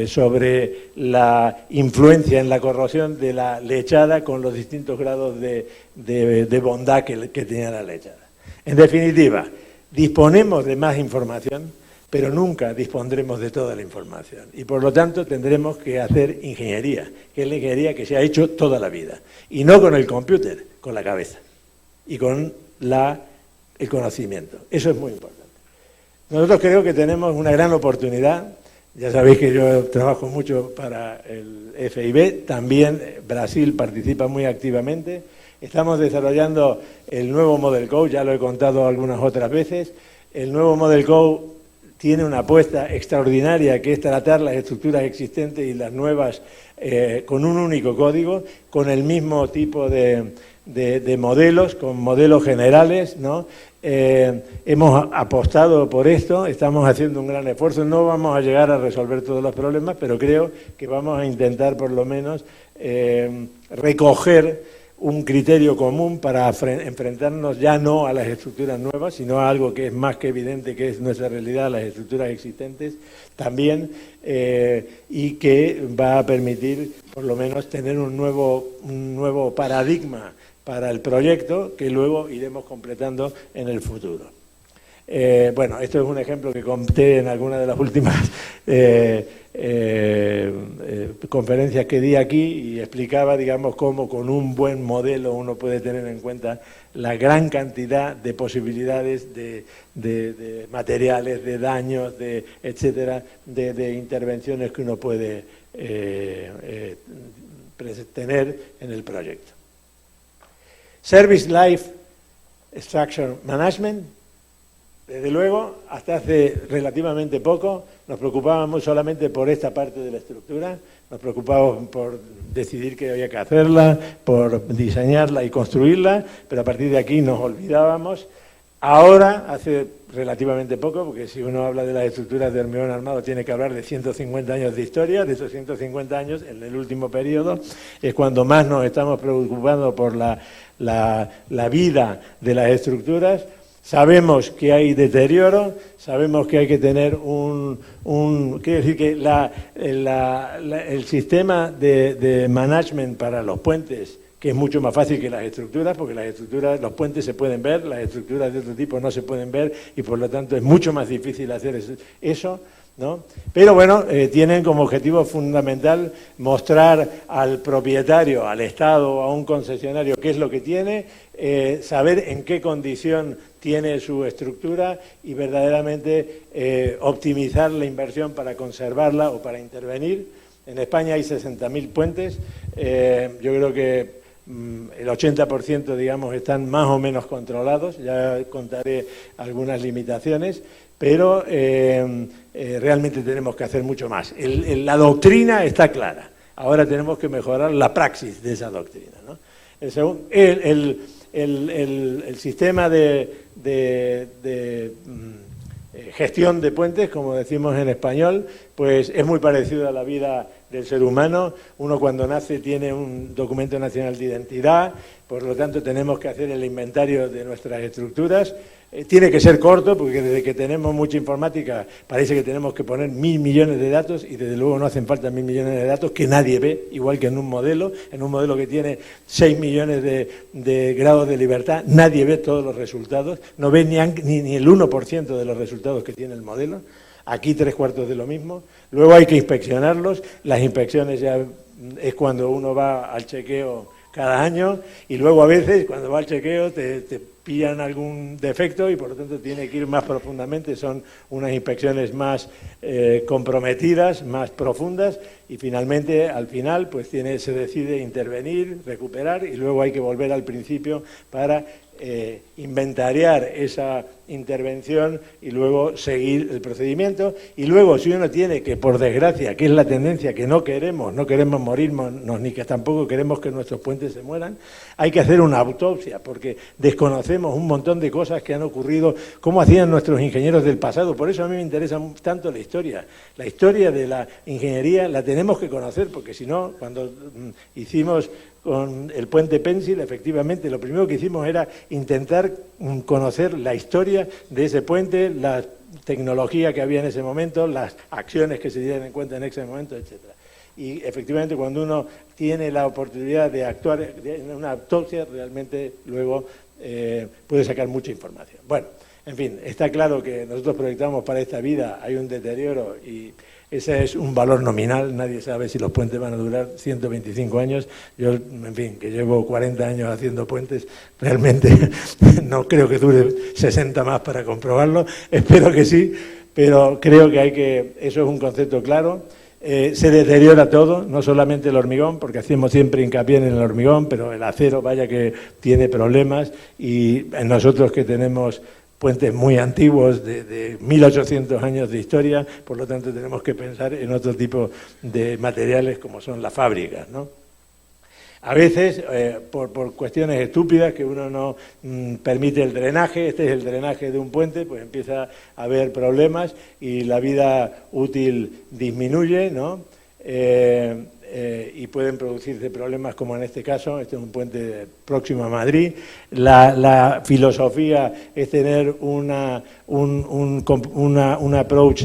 sobre la influencia en la corrosión de la lechada con los distintos grados de bondad que tenía la lechada. En definitiva, disponemos de más información, pero nunca dispondremos de toda la información. Y por lo tanto tendremos que hacer ingeniería, que es la ingeniería que se ha hecho toda la vida. Y no con el computer, con la cabeza y con el conocimiento. Eso es muy importante. Nosotros creo que tenemos una gran oportunidad. Ya sabéis que yo trabajo mucho para el FIB, también Brasil participa muy activamente. Estamos desarrollando el nuevo Model Code, ya lo he contado algunas otras veces. El nuevo Model Code tiene una apuesta extraordinaria, que es tratar las estructuras existentes y las nuevas con un único código, con el mismo tipo de modelos, con modelos generales, ¿no? Hemos apostado por esto, estamos haciendo un gran esfuerzo, no vamos a llegar a resolver todos los problemas, pero creo que vamos a intentar por lo menos recoger un criterio común para enfrentarnos ya no a las estructuras nuevas, sino a algo que es más que evidente, que es nuestra realidad, las estructuras existentes también, y que va a permitir, por lo menos, tener un nuevo paradigma para el proyecto que luego iremos completando en el futuro. Bueno, esto es un ejemplo que conté en alguna de las últimas conferencias que di aquí y explicaba, digamos, cómo con un buen modelo uno puede tener en cuenta la gran cantidad de posibilidades de materiales, de daños, etcétera, de intervenciones que uno puede tener en el proyecto. Service Life Structure Management. Desde luego, hasta hace relativamente poco nos preocupábamos solamente por esta parte de la estructura, nos preocupábamos por decidir que había que hacerla, por diseñarla y construirla, pero a partir de aquí nos olvidábamos. Ahora, hace relativamente poco, porque si uno habla de las estructuras de hormigón armado tiene que hablar de 150 años de historia, de esos 150 años, en el último periodo, es cuando más nos estamos preocupando por la vida de las estructuras. Sabemos que hay deterioro, sabemos que hay que tener quiere decir que el sistema de management para los puentes, que es mucho más fácil que las estructuras, porque las estructuras, los puentes se pueden ver, las estructuras de otro tipo no se pueden ver y por lo tanto es mucho más difícil hacer eso, ¿no? Pero bueno, tienen como objetivo fundamental mostrar al propietario, al Estado, a un concesionario qué es lo que tiene, saber en qué condición tiene su estructura y verdaderamente optimizar la inversión para conservarla o para intervenir. En España hay 60.000 puentes, yo creo que el 80%, digamos, están más o menos controlados, ya contaré algunas limitaciones, pero realmente tenemos que hacer mucho más. La doctrina está clara, ahora tenemos que mejorar la praxis de esa doctrina, ¿no? El sistema de gestión de puentes, como decimos en español, pues es muy parecido a la vida del ser humano. Uno cuando nace tiene un documento nacional de identidad, por lo tanto tenemos que hacer el inventario de nuestras estructuras. Tiene que ser corto, porque desde que tenemos mucha informática parece que tenemos que poner 1.000 millones de datos y desde luego no hacen falta 1.000 millones de datos que nadie ve, igual que en un modelo que tiene 6 millones de grados de libertad, nadie ve todos los resultados, no ve ni el 1% de los resultados que tiene el modelo. Aquí 3/4 de lo mismo. Luego hay que inspeccionarlos, las inspecciones ya es cuando uno va al chequeo cada año y luego a veces cuando va al chequeo te pillan algún defecto y por lo tanto tiene que ir más profundamente, son unas inspecciones más comprometidas, más profundas y finalmente, al final, pues se decide intervenir, recuperar y luego hay que volver al principio para inventariar esa intervención y luego seguir el procedimiento. Y luego, si uno tiene que, por desgracia, que es la tendencia que no queremos morirnos ni que tampoco queremos que nuestros puentes se mueran, hay que hacer una autopsia porque desconocemos un montón de cosas que han ocurrido, cómo hacían nuestros ingenieros del pasado. Por eso a mí me interesa tanto la historia. La historia de la ingeniería la tenemos que conocer porque si no, cuando hicimos con el puente Pensil, efectivamente, lo primero que hicimos era intentar conocer la historia de ese puente, la tecnología que había en ese momento, las acciones que se dieron en cuenta en ese momento, etcétera. Y efectivamente, cuando uno tiene la oportunidad de actuar en una autopsia, realmente luego puede sacar mucha información. Bueno, en fin, está claro que nosotros proyectamos para esta vida, hay un deterioro y ese es un valor nominal, nadie sabe si los puentes van a durar 125 años. Yo, en fin, que llevo 40 años haciendo puentes, realmente no creo que dure 60 más para comprobarlo, espero que sí, pero creo que eso es un concepto claro. Se deteriora todo, no solamente el hormigón, porque hacemos siempre hincapié en el hormigón, pero el acero, vaya que tiene problemas, y nosotros que tenemos puentes muy antiguos, de 1800 años de historia, por lo tanto tenemos que pensar en otro tipo de materiales como son las fábricas, ¿no? A veces, por cuestiones estúpidas, que uno no permite el drenaje, este es el drenaje de un puente, pues empieza a haber problemas y la vida útil disminuye, ¿no? y pueden producirse problemas como en este caso. Este es un puente próximo a Madrid. La filosofía es tener un approach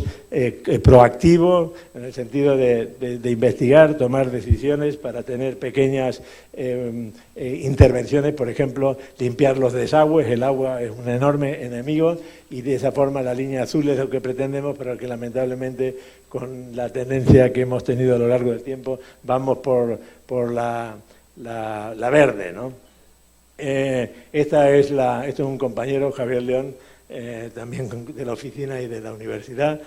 proactivo, en el sentido de investigar, tomar decisiones para tener pequeñas intervenciones, por ejemplo, limpiar los desagües. El agua es un enorme enemigo y de esa forma la línea azul es lo que pretendemos, pero que lamentablemente con la tendencia que hemos tenido a lo largo del tiempo vamos por la verde, ¿no? Este es un compañero, Javier León, también de la oficina y de la universidad.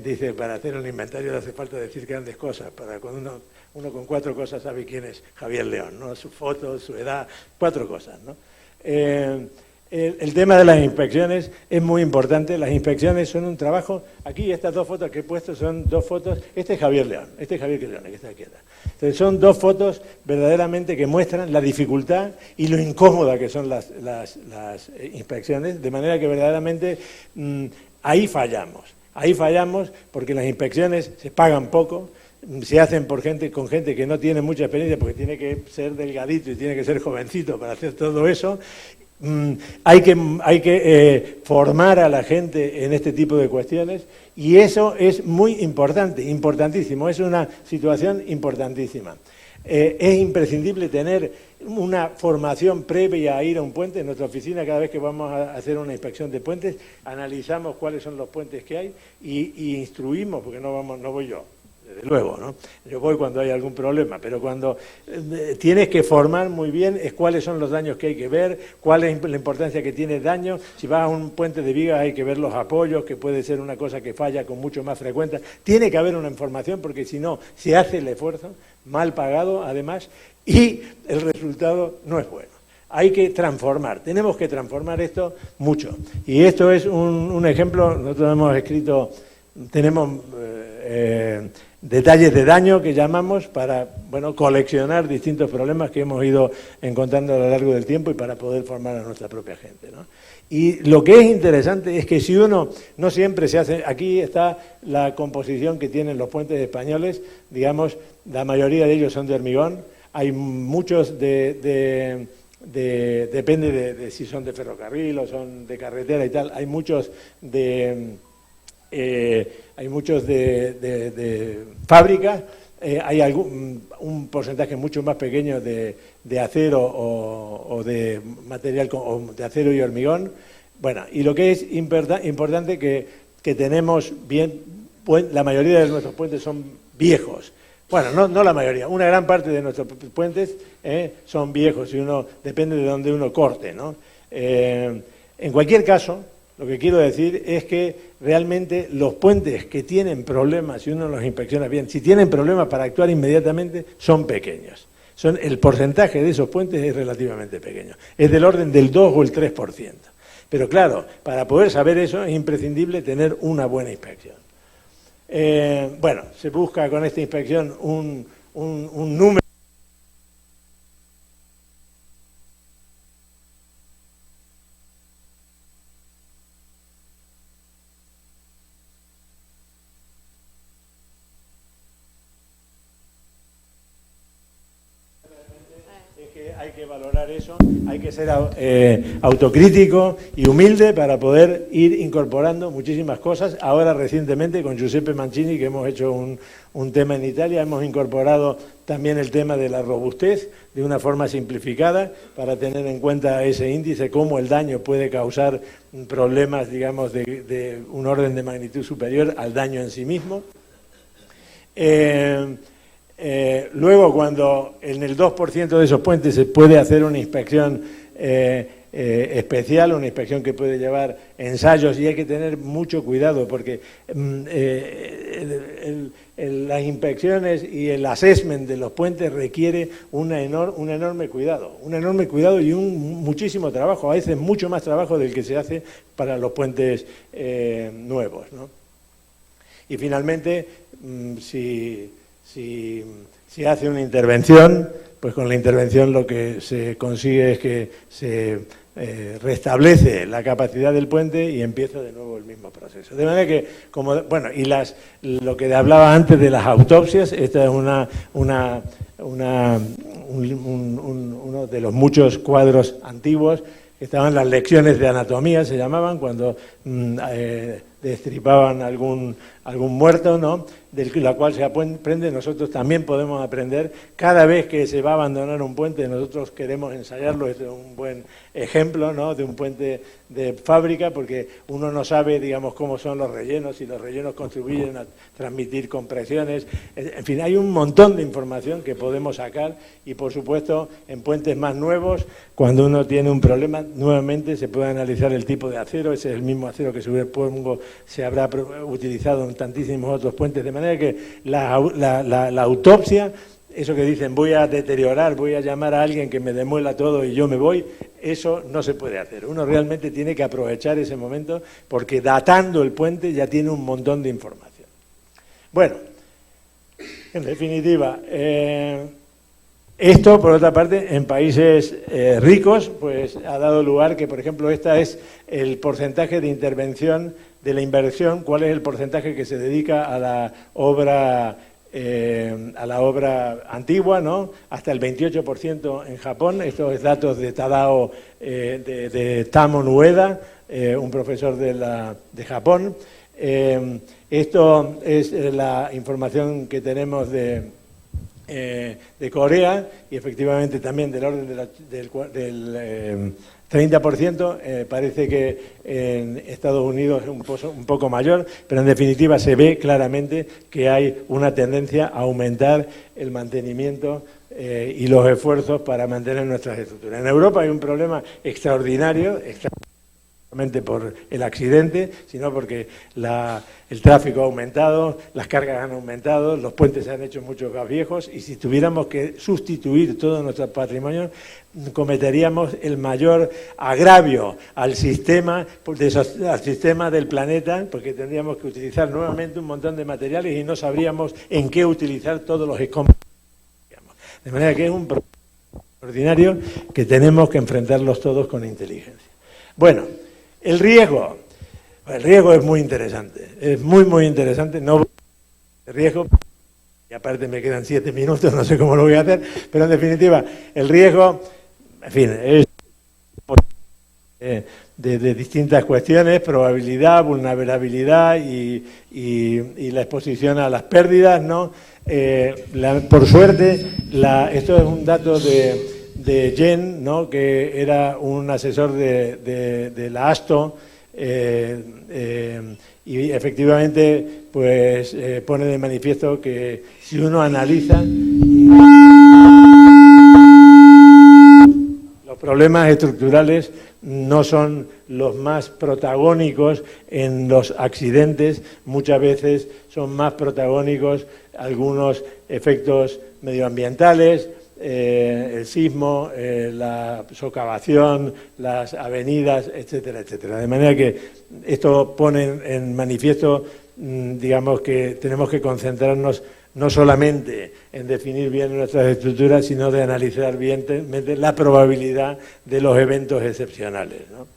Dice, para hacer un inventario no hace falta decir grandes cosas, para cuando uno con 4 cosas sabe quién es Javier León, ¿no? Su foto, su edad, 4 cosas, ¿no? El tema de las inspecciones es muy importante. Las inspecciones son un trabajo. Aquí estas 2 fotos que he puesto son 2 fotos. Este es Javier León, este es Javier León, que está aquí. Entonces son 2 fotos verdaderamente que muestran la dificultad y lo incómoda que son las inspecciones, de manera que verdaderamente ahí fallamos porque las inspecciones se pagan poco, se hacen con gente que no tiene mucha experiencia, porque tiene que ser delgadito y tiene que ser jovencito para hacer todo eso. Hay que formar a la gente en este tipo de cuestiones y eso es muy importante, importantísimo, es una situación importantísima. Es imprescindible tener una formación previa a ir a un puente. En nuestra oficina, cada vez que vamos a hacer una inspección de puentes, analizamos cuáles son los puentes que hay y instruimos, porque no voy yo, desde luego, ¿no? Yo voy cuando hay algún problema, pero cuando tienes que formar muy bien es cuáles son los daños que hay que ver, cuál es la importancia que tiene el daño. Si vas a un puente de vigas hay que ver los apoyos, que puede ser una cosa que falla con mucho más frecuencia. Tiene que haber una información, porque si no, se hace el esfuerzo, mal pagado además, y el resultado no es bueno. Hay que transformar, tenemos que transformar esto mucho. Y esto es un ejemplo. Nosotros hemos escrito, tenemos detalles de daño que llamamos para, bueno, coleccionar distintos problemas que hemos ido encontrando a lo largo del tiempo y para poder formar a nuestra propia gente, ¿no? Y lo que es interesante es que si uno no siempre se hace, aquí está la composición que tienen los puentes españoles, digamos, la mayoría de ellos son de hormigón, hay muchos depende de si son de ferrocarril o son de carretera y tal, hay muchos de fábrica, hay un porcentaje mucho más pequeño de acero o de material de acero y hormigón. Bueno, y lo que es importante que tenemos la mayoría de nuestros puentes son viejos. Bueno, no la mayoría, una gran parte de nuestros puentes son viejos y depende de donde uno corte, ¿no? En cualquier caso, lo que quiero decir es que realmente los puentes que tienen problemas, si uno los inspecciona bien, si tienen problemas para actuar inmediatamente, son pequeños. El porcentaje de esos puentes es relativamente pequeño. Es del orden del 2 o el 3%. Pero claro, para poder saber eso es imprescindible tener una buena inspección. Bueno, se busca con esta inspección un número. Hay que valorar eso, hay que ser autocrítico y humilde para poder ir incorporando muchísimas cosas. Ahora recientemente con Giuseppe Mancini, que hemos hecho un tema en Italia, hemos incorporado también el tema de la robustez de una forma simplificada para tener en cuenta ese índice, cómo el daño puede causar problemas, digamos, de un orden de magnitud superior al daño en sí mismo. Luego, cuando en el 2% de esos puentes se puede hacer una inspección especial, una inspección que puede llevar ensayos, y hay que tener mucho cuidado porque las inspecciones y el assessment de los puentes requiere un enorme cuidado y muchísimo trabajo, a veces mucho más trabajo del que se hace para los puentes nuevos, ¿no? Y finalmente, si hace una intervención, pues con la intervención lo que se consigue es que se restablece la capacidad del puente y empieza de nuevo el mismo proceso. De manera que, lo que hablaba antes de las autopsias, esta es uno de los muchos cuadros antiguos que estaban las lecciones de anatomía, se llamaban, cuando destripaban algún muerto, ¿no?, de la cual se aprende. Nosotros también podemos aprender. Cada vez que se va a abandonar un puente, nosotros queremos ensayarlo. Este es un buen ejemplo, ¿no?, de un puente de fábrica, porque uno no sabe, digamos, cómo son los rellenos, si los rellenos contribuyen a transmitir compresiones. En fin, hay un montón de información que podemos sacar y, por supuesto, en puentes más nuevos, cuando uno tiene un problema, nuevamente se puede analizar el tipo de acero. Ese es el mismo acero que supongo se habrá utilizado en tantísimos otros puentes, de manera que la autopsia, eso que dicen, voy a deteriorar, voy a llamar a alguien que me demuela todo y yo me voy, eso no se puede hacer. Uno realmente tiene que aprovechar ese momento, porque datando el puente ya tiene un montón de información. Bueno, en definitiva, esto, por otra parte, en países ricos, pues ha dado lugar que, por ejemplo, este es el porcentaje de intervención de la inversión, cuál es el porcentaje que se dedica a la obra antigua, ¿no? Hasta el 28% en Japón. Estos son datos de Tadao, de Tamon Ueda, un profesor de Japón. Esto es la información que tenemos de Corea, y efectivamente también del orden del 30%, parece que en Estados Unidos es un poco mayor, pero en definitiva se ve claramente que hay una tendencia a aumentar el mantenimiento y los esfuerzos para mantener nuestras estructuras. En Europa hay un problema extraordinario, solamente por el accidente, sino porque el tráfico ha aumentado, las cargas han aumentado, los puentes se han hecho mucho más viejos, y si tuviéramos que sustituir todo nuestro patrimonio, cometeríamos el mayor agravio al sistema del planeta, porque tendríamos que utilizar nuevamente un montón de materiales y no sabríamos en qué utilizar todos los escombros. De manera que es un problema extraordinario que tenemos que enfrentarlos todos con inteligencia. Bueno, el riesgo es muy interesante, es muy, muy interesante. No el riesgo, y aparte me quedan 7 minutos, no sé cómo lo voy a hacer, pero en definitiva, el riesgo, en fin, es de distintas cuestiones: probabilidad, vulnerabilidad y la exposición a las pérdidas, ¿no? Por suerte, esto es un dato de Jen, ¿no?, que era un asesor de la ASTO, y efectivamente pues pone de manifiesto que si uno analiza los problemas estructurales, no son los más protagónicos en los accidentes. Muchas veces son más protagónicos algunos efectos medioambientales, el sismo, la socavación, las avenidas, etcétera, etcétera. De manera que esto pone en manifiesto, digamos, que tenemos que concentrarnos no solamente en definir bien nuestras estructuras, sino de analizar bien la probabilidad de los eventos excepcionales, ¿no?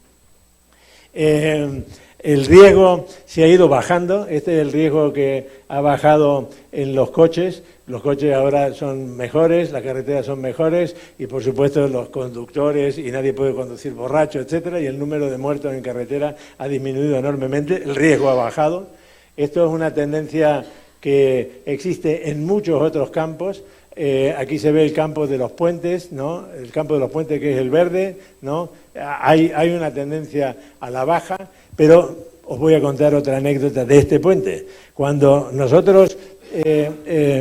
El riesgo se ha ido bajando. Este es el riesgo que ha bajado en los coches. Los coches ahora son mejores, las carreteras son mejores, y por supuesto los conductores, y nadie puede conducir borracho, etcétera, y el número de muertos en carretera ha disminuido enormemente. El riesgo ha bajado. Esto es una tendencia que existe en muchos otros campos. Aquí se ve el campo de los puentes, ¿no? El campo de los puentes, que es el verde, ¿no? Hay una tendencia a la baja, pero os voy a contar otra anécdota de este puente. Cuando nosotros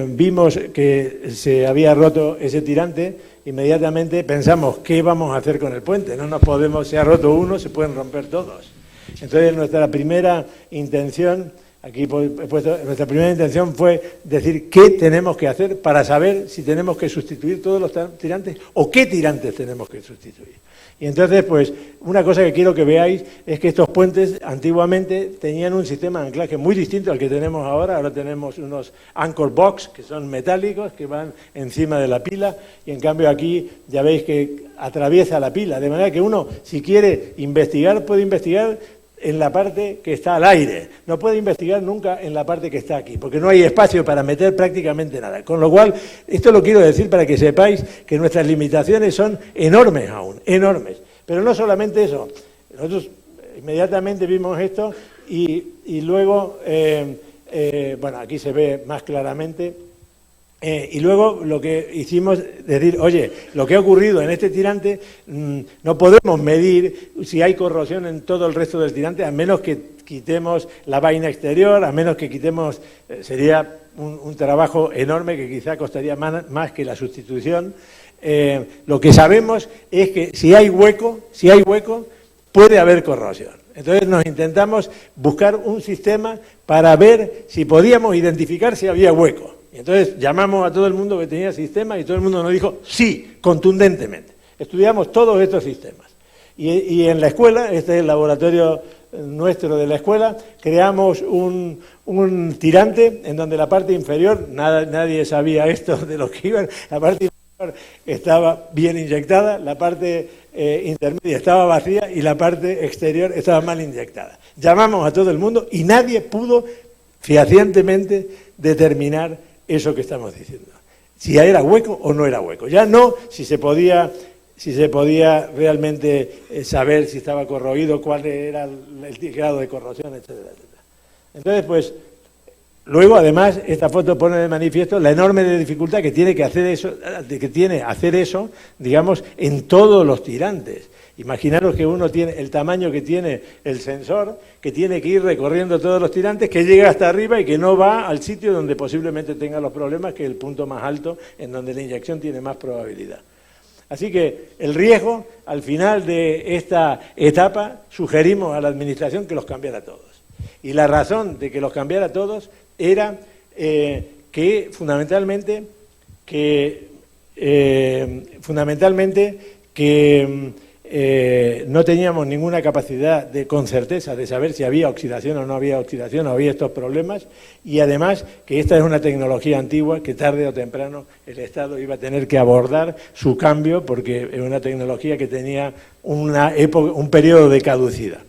vimos que se había roto ese tirante, inmediatamente pensamos, ¿qué vamos a hacer con el puente? No nos podemos, se ha roto uno, se pueden romper todos. Entonces nuestra primera intención Aquí he puesto, nuestra primera intención fue decir qué tenemos que hacer para saber si tenemos que sustituir todos los tirantes o qué tirantes tenemos que sustituir. Y entonces, pues, una cosa que quiero que veáis es que estos puentes antiguamente tenían un sistema de anclaje muy distinto al que tenemos ahora. Ahora tenemos unos anchor box que son metálicos, que van encima de la pila, y en cambio aquí ya veis que atraviesa la pila, de manera que uno, si quiere investigar, puede investigar en la parte que está al aire, no puede investigar nunca en la parte que está aquí, porque no hay espacio para meter prácticamente nada. Con lo cual, esto lo quiero decir para que sepáis que nuestras limitaciones son enormes aún, enormes. Pero no solamente eso, nosotros inmediatamente vimos esto y luego, bueno, aquí se ve más claramente. Y luego lo que hicimos es decir, oye, lo que ha ocurrido en este tirante, no podemos medir si hay corrosión en todo el resto del tirante, a menos que quitemos la vaina exterior, a menos que quitemos, sería un trabajo enorme que quizá costaría más que la sustitución. Lo que sabemos es que si hay hueco, puede haber corrosión. Entonces nos intentamos buscar un sistema para ver si podíamos identificar si había hueco. Y entonces llamamos a todo el mundo que tenía sistemas y todo el mundo nos dijo sí, contundentemente. Estudiamos todos estos sistemas. Y en la escuela, este es el laboratorio nuestro de la escuela, creamos un tirante en donde la parte inferior, nadie sabía esto de lo que iban, la parte inferior estaba bien inyectada, la parte intermedia estaba vacía y la parte exterior estaba mal inyectada. Llamamos a todo el mundo y nadie pudo fehacientemente determinar eso que estamos diciendo, si era hueco o no era hueco. Ya no si se podía realmente saber si estaba corroído, cuál era el grado de corrosión, etcétera, etcétera. Entonces, pues, luego, además, esta foto pone de manifiesto la enorme dificultad que tiene hacer eso, digamos, en todos los tirantes. Imaginaros que uno tiene el tamaño que tiene el sensor, que tiene que ir recorriendo todos los tirantes, que llega hasta arriba y que no va al sitio donde posiblemente tenga los problemas, que es el punto más alto, en donde la inyección tiene más probabilidad. Así que el riesgo, al final de esta etapa, sugerimos a la Administración que los cambiara todos. Y la razón de que los cambiara todos era que fundamentalmente no teníamos ninguna capacidad con certeza de saber si había oxidación o no había oxidación, o había estos problemas, y además que esta es una tecnología antigua que tarde o temprano el Estado iba a tener que abordar su cambio, porque es una tecnología que tenía un periodo de caducidad.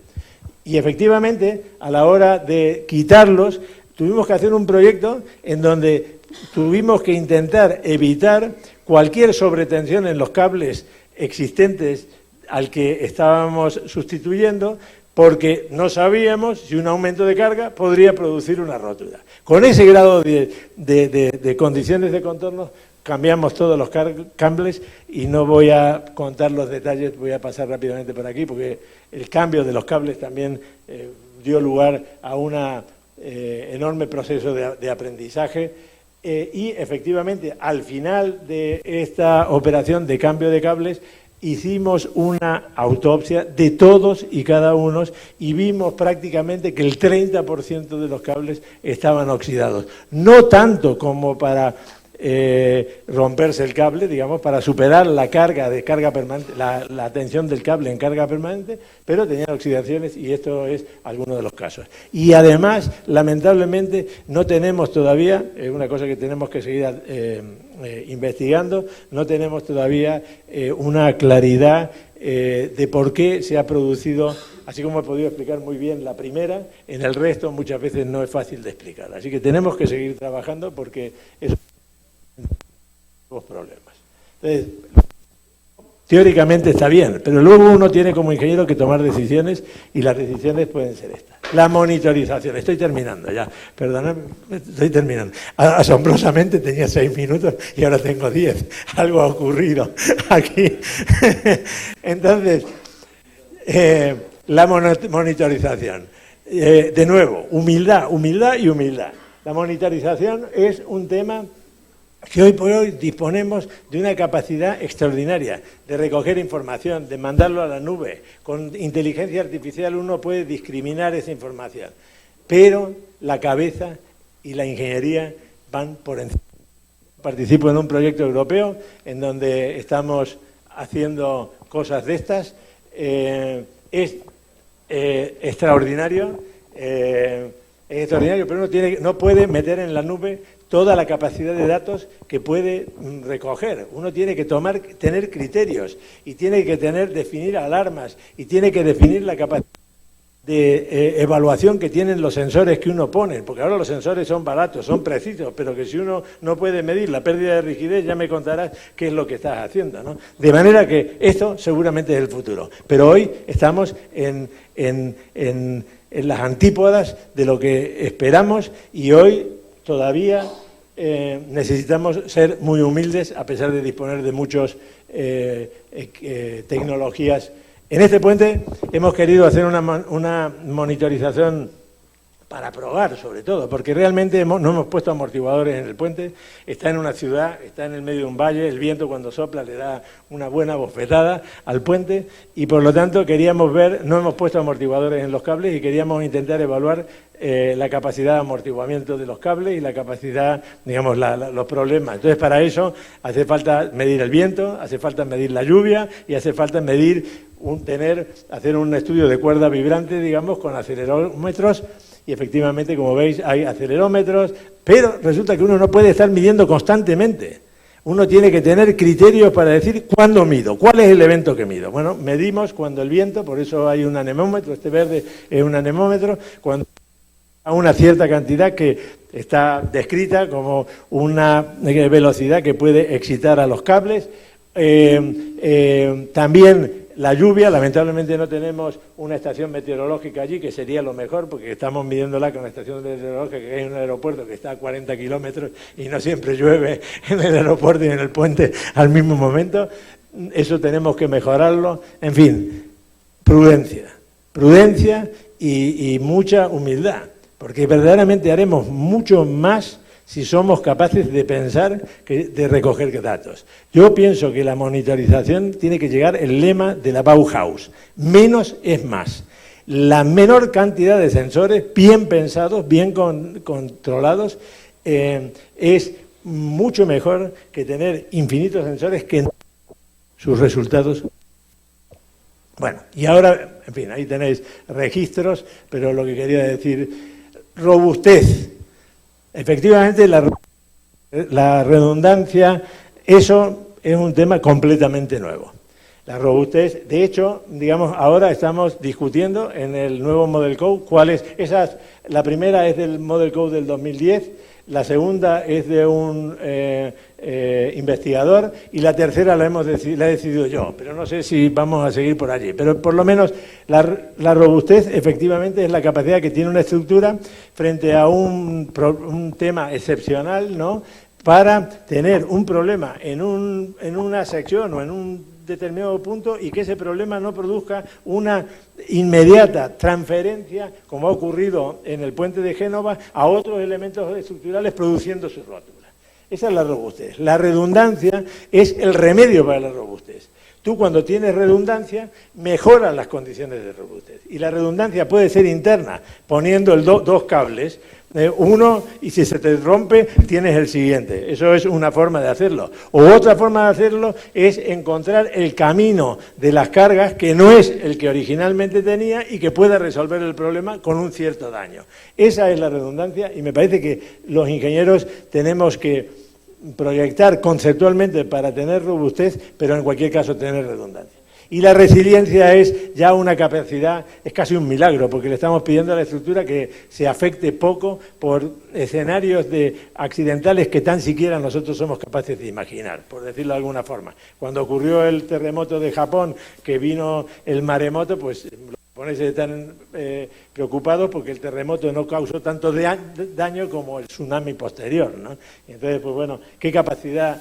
Y efectivamente, a la hora de quitarlos, tuvimos que hacer un proyecto en donde tuvimos que intentar evitar cualquier sobretensión en los cables existentes al que estábamos sustituyendo, porque no sabíamos si un aumento de carga podría producir una rotura. Con ese grado de condiciones de contorno cambiamos todos los cables y no voy a contar los detalles, voy a pasar rápidamente por aquí, porque el cambio de los cables también dio lugar a un enorme proceso de aprendizaje. Y efectivamente, al final de esta operación de cambio de cables, hicimos una autopsia de todos y cada uno y vimos prácticamente que el 30% de los cables estaban oxidados. No tanto como para romperse el cable, digamos, para superar la carga permanente, la tensión del cable en carga permanente, pero tenían oxidaciones y esto es alguno de los casos. Y además, lamentablemente, no tenemos todavía, es una cosa que tenemos que seguir investigando, no tenemos todavía una claridad de por qué se ha producido, así como he podido explicar muy bien la primera, en el resto muchas veces no es fácil de explicar. Así que tenemos que seguir trabajando porque es problemas. Entonces, teóricamente está bien, pero luego uno tiene como ingeniero que tomar decisiones y las decisiones pueden ser estas. La monitorización, estoy terminando ya, perdóname, estoy terminando. Asombrosamente tenía 6 minutos y ahora tengo 10, algo ha ocurrido aquí. Entonces, la monitorización. De nuevo, humildad y humildad. La monitorización es un tema que hoy por hoy disponemos de una capacidad extraordinaria de recoger información, de mandarlo a la nube. Con inteligencia artificial uno puede discriminar esa información. pero la cabeza y la ingeniería van por encima. Participo en un proyecto europeo en donde estamos haciendo cosas de estas. Es extraordinario, pero no puede meter en la nube toda la capacidad de datos que puede recoger. Uno tiene que tener criterios y tiene que definir alarmas y tiene que definir la capacidad de evaluación que tienen los sensores que uno pone, porque ahora los sensores son baratos, son precisos, pero que si uno no puede medir la pérdida de rigidez, ya me contarás qué es lo que estás haciendo, ¿no? De manera que esto seguramente es el futuro. Pero hoy estamos en las antípodas de lo que esperamos y hoy todavía necesitamos ser muy humildes a pesar de disponer de muchas tecnologías. En este puente hemos querido hacer una monitorización para probar, sobre todo, porque realmente no hemos puesto amortiguadores en el puente. Está en una ciudad, está en el medio de un valle, el viento cuando sopla le da una buena bofetada al puente y por lo tanto queríamos ver, no hemos puesto amortiguadores en los cables y queríamos intentar evaluar la capacidad de amortiguamiento de los cables y la capacidad, digamos, los problemas. Entonces, para eso hace falta medir el viento, hace falta medir la lluvia y hace falta medir hacer un estudio de cuerda vibrante, digamos, con acelerómetros, y efectivamente, como veis, hay acelerómetros, pero resulta que uno no puede estar midiendo constantemente. Uno tiene que tener criterios para decir cuándo mido, cuál es el evento que mido. Bueno, medimos cuando el viento, por eso hay un anemómetro, este verde es un anemómetro, cuando a una cierta cantidad que está descrita como una velocidad que puede excitar a los cables. También la lluvia, lamentablemente no tenemos una estación meteorológica allí, que sería lo mejor, porque estamos midiéndola con la estación meteorológica que hay en un aeropuerto que está a 40 kilómetros y no siempre llueve en el aeropuerto y en el puente al mismo momento. Eso tenemos que mejorarlo. En fin, prudencia y mucha humildad, porque verdaderamente haremos mucho más si somos capaces de pensar, de recoger datos. Yo pienso que la monitorización tiene que llegar el lema de la Bauhaus: menos es más. La menor cantidad de sensores, bien pensados, bien controlados, es mucho mejor que tener infinitos sensores que sus resultados. Bueno, y ahora, en fin, ahí tenéis registros, pero lo que quería decir, robustez. Efectivamente, la redundancia, eso es un tema completamente nuevo. La robustez, de hecho, digamos, ahora estamos discutiendo en el nuevo Model Code cuáles, la primera es del Model Code del 2010, la segunda es de un investigador y la tercera la he decidido yo, pero no sé si vamos a seguir por allí. Pero por lo menos la robustez efectivamente es la capacidad que tiene una estructura frente a un tema excepcional, ¿no?, para tener un problema en una sección o en un determinado punto y que ese problema no produzca una inmediata transferencia, como ha ocurrido en el puente de Génova, a otros elementos estructurales produciendo su rótula. Esa es la robustez. La redundancia es el remedio para la robustez. Tú, cuando tienes redundancia, mejoras las condiciones de robustez. Y la redundancia puede ser interna, poniendo dos cables, uno, y si se te rompe, tienes el siguiente. Eso es una forma de hacerlo. O otra forma de hacerlo es encontrar el camino de las cargas que no es el que originalmente tenía y que pueda resolver el problema con un cierto daño. Esa es la redundancia y me parece que los ingenieros tenemos que proyectar conceptualmente para tener robustez, pero en cualquier caso tener redundancia. Y la resiliencia es ya una capacidad, es casi un milagro, porque le estamos pidiendo a la estructura que se afecte poco por escenarios accidentales que tan siquiera nosotros somos capaces de imaginar, por decirlo de alguna forma. Cuando ocurrió el terremoto de Japón, que vino el maremoto, pues los japoneses están preocupados porque el terremoto no causó tanto daño como el tsunami posterior, ¿no? Y entonces, pues bueno, ¿qué capacidad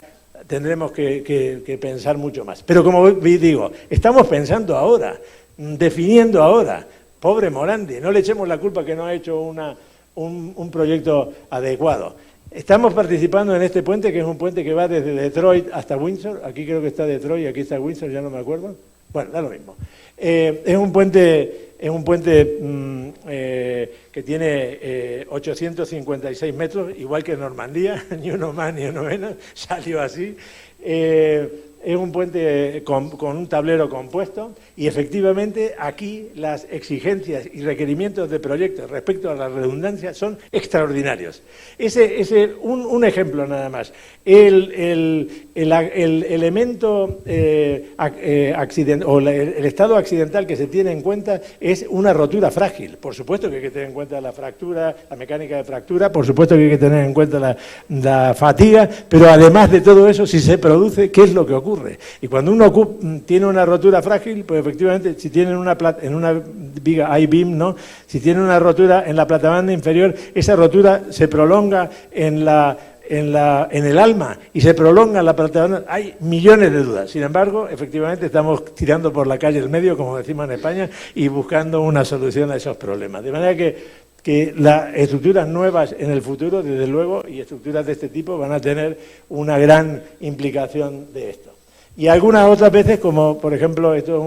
tendremos que pensar mucho más? Pero como digo, estamos pensando ahora, definiendo ahora. Pobre Morandi, no le echemos la culpa que no ha hecho un proyecto adecuado. Estamos participando en este puente, que es un puente que va desde Detroit hasta Windsor. Aquí creo que está Detroit y aquí está Windsor, ya no me acuerdo. Bueno, da lo mismo. Es un puente que tiene 856 metros, igual que Normandía, ni uno más ni uno menos, salió así. Es un puente con un tablero compuesto y efectivamente aquí las exigencias y requerimientos de proyectos respecto a la redundancia son extraordinarios. Un ejemplo nada más. El elemento accidental o el estado accidental que se tiene en cuenta es una rotura frágil. Por supuesto que hay que tener en cuenta la fractura, la mecánica de fractura, por supuesto que hay que tener en cuenta la fatiga, pero además de todo eso, si se produce, ¿qué es lo que ocurre? Y cuando uno tiene una rotura frágil, pues efectivamente, si tienen en una viga I-beam, ¿no? Si tiene una rotura en la platabanda inferior, esa rotura se prolonga en el alma y se prolonga en la platabanda. Hay millones de dudas. Sin embargo, efectivamente, estamos tirando por la calle el medio, como decimos en España, y buscando una solución a esos problemas. De manera que las estructuras nuevas en el futuro, desde luego, y estructuras de este tipo, van a tener una gran implicación de esto. Y algunas otras veces, como por ejemplo, esto es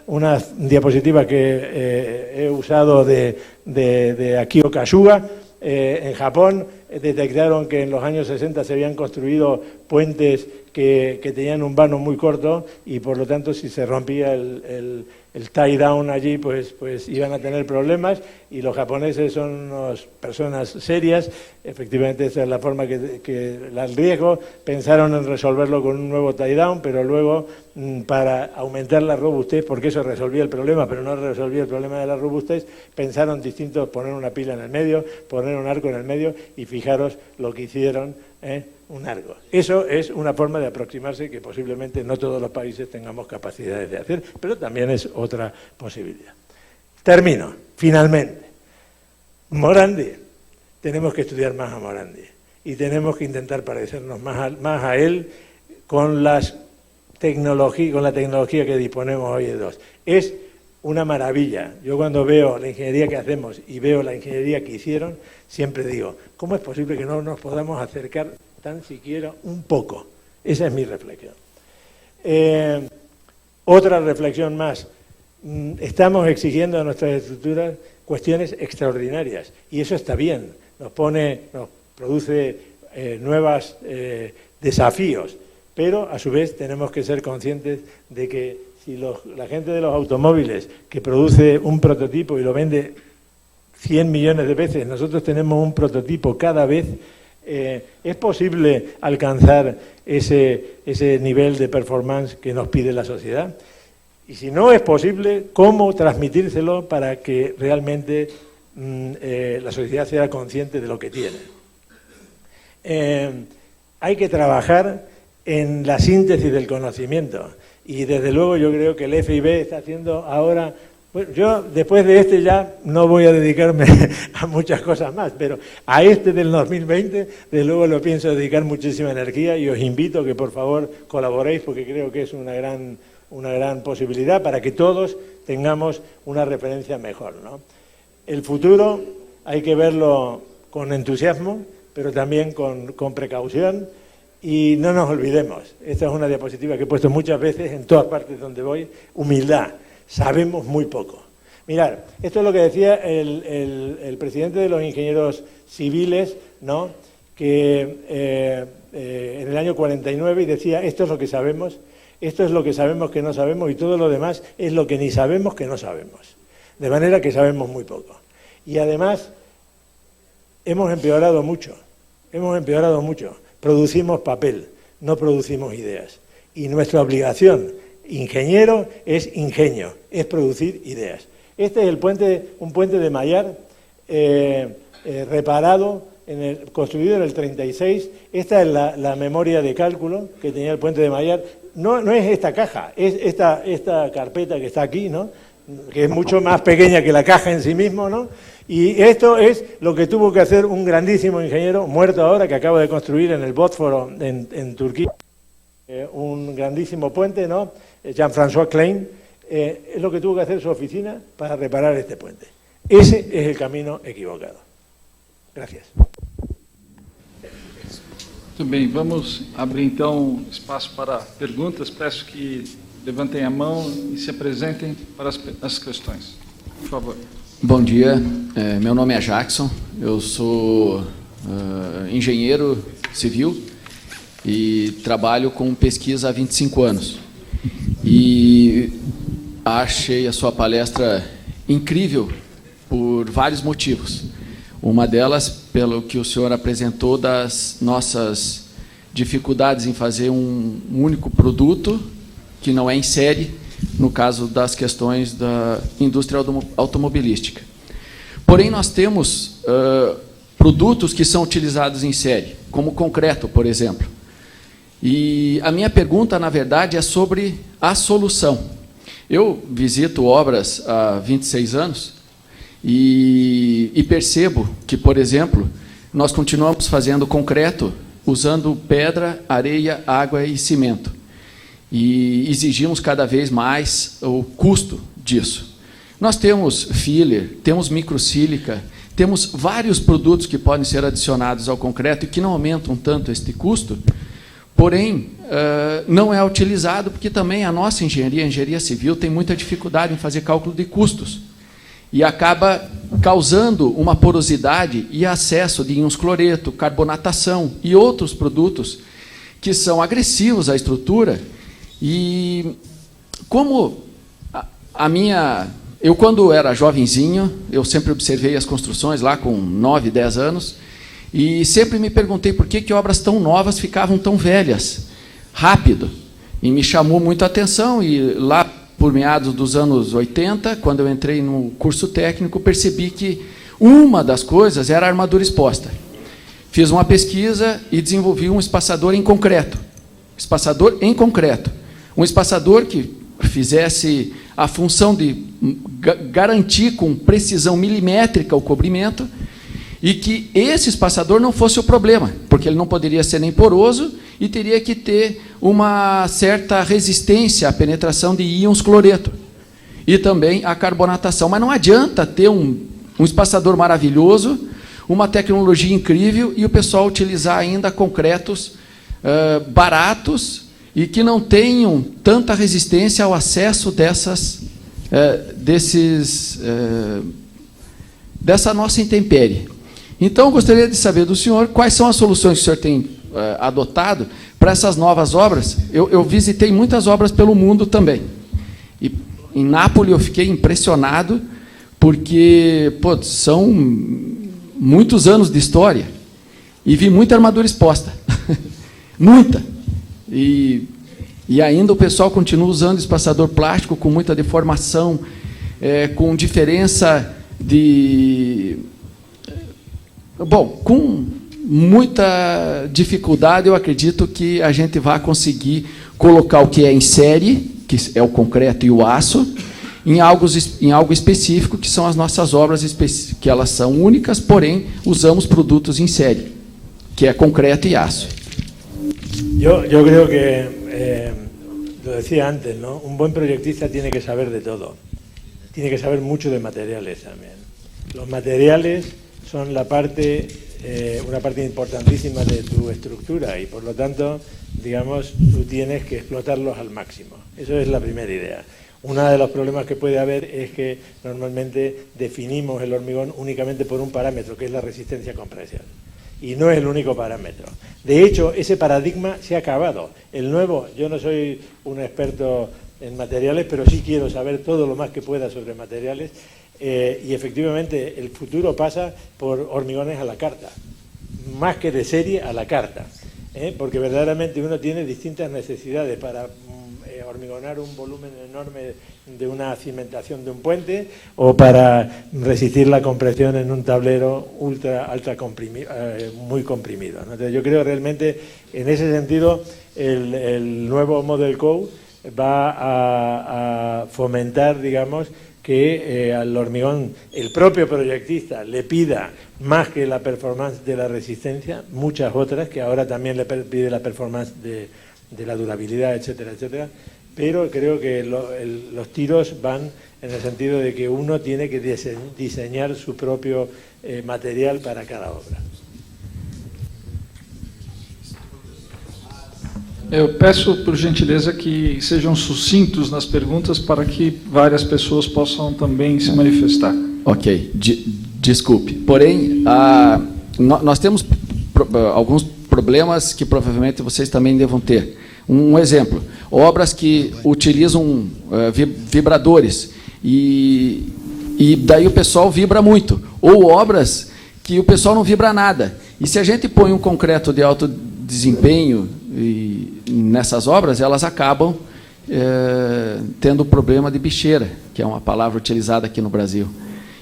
una diapositiva que he usado de Akio Kasuga, en Japón detectaron que en los años 60 se habían construido puentes que tenían un vano muy corto y por lo tanto si se rompía el tie down allí pues iban a tener problemas y los japoneses son unas personas serias, efectivamente esa es la forma que el riesgo, pensaron en resolverlo con un nuevo tie down, pero luego para aumentar la robustez, porque eso resolvía el problema, pero no resolvía el problema de la robustez, pensaron distintos, poner una pila en el medio, poner un arco en el medio y fijaros lo que hicieron, un arco. Eso es una forma de aproximarse que posiblemente no todos los países tengamos capacidades de hacer, pero también es otra posibilidad. Termino, finalmente. Morandi. Tenemos que estudiar más a Morandi y tenemos que intentar parecernos más a él con la tecnología que disponemos hoy de dos. Es una maravilla. Yo cuando veo la ingeniería que hacemos y veo la ingeniería que hicieron, siempre digo, ¿cómo es posible que no nos podamos acercar tan siquiera un poco? Esa es mi reflexión. Otra reflexión más. Estamos exigiendo a nuestras estructuras cuestiones extraordinarias y eso está bien. Nos produce nuevos desafíos, pero a su vez tenemos que ser conscientes de que si la gente de los automóviles que produce un prototipo y lo vende 100 millones de veces, nosotros tenemos un prototipo cada vez, es posible alcanzar ese nivel de performance que nos pide la sociedad. Y si no es posible, ¿cómo transmitírselo para que realmente la sociedad sea consciente de lo que tiene? Hay que trabajar en la síntesis del conocimiento. Y desde luego yo creo que el FIB está haciendo ahora... Bueno, yo después de ya no voy a dedicarme a muchas cosas más, pero a del 2020 desde luego lo pienso dedicar muchísima energía y os invito a que por favor colaboréis porque creo que es una gran posibilidad para que todos tengamos una referencia mejor, ¿no? El futuro hay que verlo con entusiasmo, pero también con precaución. Y no nos olvidemos, esta es una diapositiva que he puesto muchas veces en todas partes donde voy, humildad, sabemos muy poco. Mirad, esto es lo que decía el presidente de los ingenieros civiles, ¿no? Que en el año 49 y decía, esto es lo que sabemos que no sabemos y todo lo demás es lo que ni sabemos que no sabemos. De manera que sabemos muy poco. Y además hemos empeorado mucho. Producimos papel, no producimos ideas. Y nuestra obligación, ingeniero, es ingenio, es producir ideas. Este es un puente de Mayar, reparado, construido en el 36. Esta es la memoria de cálculo que tenía el puente de Mayar. No es esta caja, es esta carpeta que está aquí, ¿no? Que es mucho más pequeña que la caja en sí mismo, ¿no? Y esto es lo que tuvo que hacer un grandísimo ingeniero, muerto ahora, que acaba de construir en el Bósforo, en Turquía, un grandísimo puente, ¿no? Jean-François Klein, es lo que tuvo que hacer su oficina para reparar este puente. Ese es el camino equivocado. Gracias. Muito bem, vamos abrir então espaço para perguntas. Peço que levantem a mão e se apresentem para as questões. Por favor. Bom dia, meu nome é Jackson, eu sou engenheiro civil e trabalho com pesquisa há 25 anos. E achei a sua palestra incrível por vários motivos. Uma delas, pelo que o senhor apresentou das nossas dificuldades em fazer um único produto, que não é em série, no caso das questões da indústria automobilística. Porém, nós temos produtos que são utilizados em série, como concreto, por exemplo. E a minha pergunta, na verdade, é sobre a solução. Eu visito obras há 26 anos e percebo que, por exemplo, nós continuamos fazendo concreto usando pedra, areia, água e cimento. E exigimos cada vez mais o custo disso. Nós temos filler, temos microsílica, temos vários produtos que podem ser adicionados ao concreto e que não aumentam tanto este custo, porém, não é utilizado porque também a nossa engenharia, a engenharia civil, tem muita dificuldade em fazer cálculo de custos e acaba causando uma porosidade e acesso de íons cloreto, carbonatação e outros produtos que são agressivos à estrutura. E como eu, quando era jovenzinho, eu sempre observei as construções lá com 9, 10 anos, e sempre me perguntei por que obras tão novas ficavam tão velhas, rápido. E me chamou muito a atenção, e lá por meados dos anos 80, quando eu entrei no curso técnico, percebi que uma das coisas era a armadura exposta. Fiz uma pesquisa e desenvolvi um espaçador em concreto. Espaçador em concreto. Um espaçador que fizesse a função de garantir com precisão milimétrica o cobrimento e que esse espaçador não fosse o problema, porque ele não poderia ser nem poroso e teria que ter uma certa resistência à penetração de íons cloreto e também à carbonatação. Mas não adianta ter um espaçador maravilhoso, uma tecnologia incrível e o pessoal utilizar ainda concretos baratos e que não tenham tanta resistência ao acesso dessa nossa intempérie. Então, eu gostaria de saber do senhor quais são as soluções que o senhor tem adotado para essas novas obras. Eu visitei muitas obras pelo mundo também. E em Nápoles eu fiquei impressionado, porque são muitos anos de história, e vi muita armadura exposta. Muita. E ainda o pessoal continua usando espaçador plástico com muita deformação, com diferença de... Bom, com muita dificuldade, eu acredito que a gente vai conseguir colocar o que é em série, que é o concreto e o aço, em algo específico, que são as nossas obras, que elas são únicas, porém, usamos produtos em série, que é concreto e aço. Yo creo que, lo decía antes, ¿no? Un buen proyectista tiene que saber de todo. Tiene que saber mucho de materiales también. Los materiales son una parte importantísima de tu estructura y, por lo tanto, digamos, tú tienes que explotarlos al máximo. Eso es la primera idea. Uno de los problemas que puede haber es que normalmente definimos el hormigón únicamente por un parámetro, que es la resistencia a compresión. Y no es el único parámetro. De hecho, ese paradigma se ha acabado. El nuevo, yo no soy un experto en materiales, pero sí quiero saber todo lo más que pueda sobre materiales, y efectivamente el futuro pasa por hormigones a la carta, más que de serie a la carta, porque verdaderamente uno tiene distintas necesidades para hormigonar un volumen enorme de una cimentación de un puente o para resistir la compresión en un tablero muy comprimido, ¿no? Entonces yo creo realmente en ese sentido el nuevo Model Code va a fomentar, digamos, que al hormigón el propio proyectista le pida más que la performance de la resistencia, muchas otras, que ahora también le pide la performance de la durabilidad, etcétera, etcétera, pero creo que los tiros van en el sentido de que uno tiene que diseñar su propio material para cada obra. Eu peço, por gentileza, que sejam sucintos nas perguntas para que várias pessoas possam também se manifestar. Ok, desculpe. Porém, nós temos alguns problemas que provavelmente vocês também devam ter. Um exemplo, obras que utilizam vibradores e daí o pessoal vibra muito. Ou obras que o pessoal não vibra nada. E se a gente põe um concreto de alto desempenho nessas obras, elas acabam tendo problema de bicheira, que é uma palavra utilizada aqui no Brasil.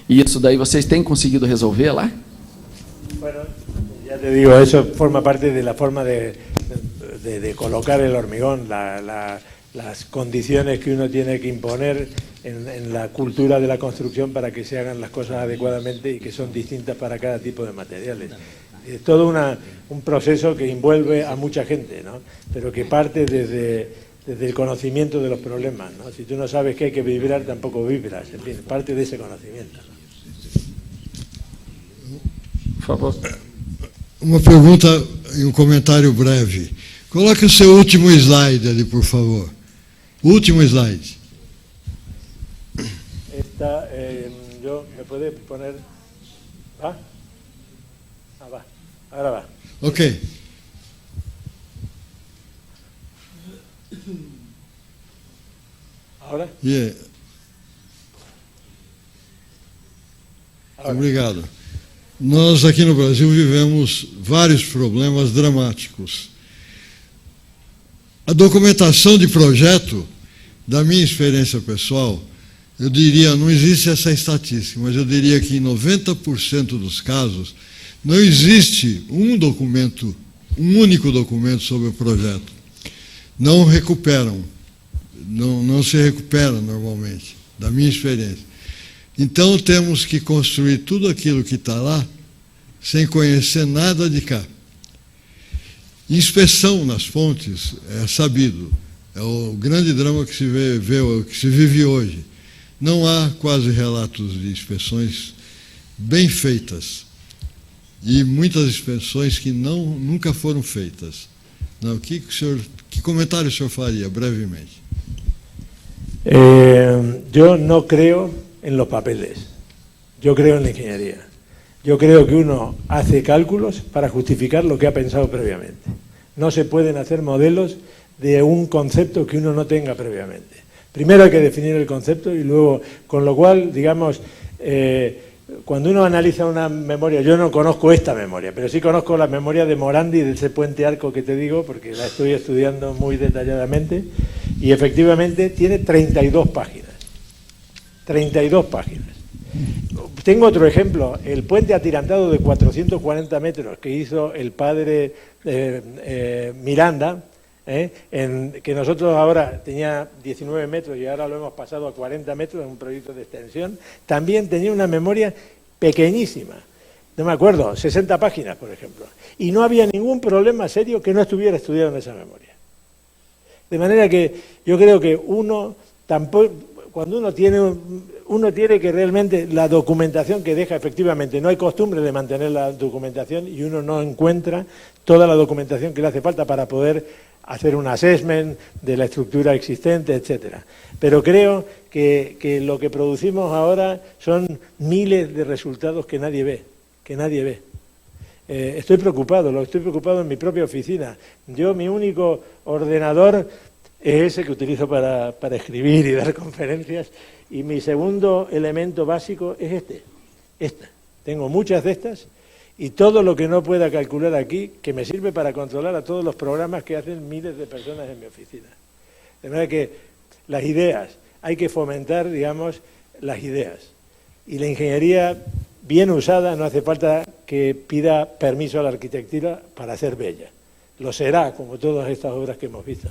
E isso daí vocês têm conseguido resolver lá? Bueno, ya te digo, eso forma parte de la forma de colocar el hormigón, las condiciones que uno tiene que imponer en la cultura de la construcción para que se hagan las cosas adecuadamente y que son distintas para cada tipo de materiales. Es todo un proceso que envuelve a mucha gente, ¿no? Pero que parte desde el conocimiento de los problemas, ¿no? Si tú no sabes que hay que vibrar, tampoco vibras, en fin, parte de ese conocimiento, ¿no? Por favor. Uma pergunta e um comentário breve. Coloque o seu último slide ali, por favor. Último slide. ¿Me puede poner? ¿Va? Va. Ahora va. Ok. ¿Ahora? Yeah. Obrigado. Nós aqui no Brasil vivemos vários problemas dramáticos. A documentação de projeto, da minha experiência pessoal, eu diria, não existe essa estatística, mas eu diria que em 90% dos casos não existe um único documento sobre o projeto. Não recuperam, não se recupera normalmente, da minha experiência. Então temos que construir tudo aquilo que está lá, sem conhecer nada de cá. Inspeção nas fontes é sabido, é o grande drama que se vive hoje. Não há quase relatos de inspeções bem feitas e muitas inspeções que nunca foram feitas. Não, que comentário o senhor faria, brevemente? Yo no creo en los papeles, yo creo en la ingeniería. Yo creo que uno hace cálculos para justificar lo que ha pensado previamente. No se pueden hacer modelos de un concepto que uno no tenga previamente. Primero hay que definir el concepto y luego, con lo cual, digamos, cuando uno analiza una memoria, yo no conozco esta memoria, pero sí conozco la memoria de Morandi, de ese puente arco que te digo, porque la estoy estudiando muy detalladamente, y efectivamente tiene 32 páginas. 32 páginas. Tengo otro ejemplo, el puente atirantado de 440 metros que hizo el padre Miranda, que nosotros ahora tenía 19 metros y ahora lo hemos pasado a 40 metros en un proyecto de extensión, también tenía una memoria pequeñísima, no me acuerdo, 60 páginas, por ejemplo, y no había ningún problema serio que no estuviera estudiado en esa memoria. De manera que yo creo que uno tampoco, cuando uno tiene que realmente la documentación que deja, efectivamente, no hay costumbre de mantener la documentación y uno no encuentra toda la documentación que le hace falta para poder hacer un assessment de la estructura existente, etcétera. Pero creo que lo que producimos ahora son miles de resultados que nadie ve, estoy preocupado en mi propia oficina. Mi único ordenador es ese que utilizo para escribir y dar conferencias, y mi segundo elemento básico es esta. Tengo muchas de estas, y todo lo que no pueda calcular aquí, que me sirve para controlar a todos los programas que hacen miles de personas en mi oficina. De manera que las ideas, hay que fomentar, digamos, las ideas. Y la ingeniería bien usada no hace falta que pida permiso a la arquitectura para ser bella. Lo será, como todas estas obras que hemos visto.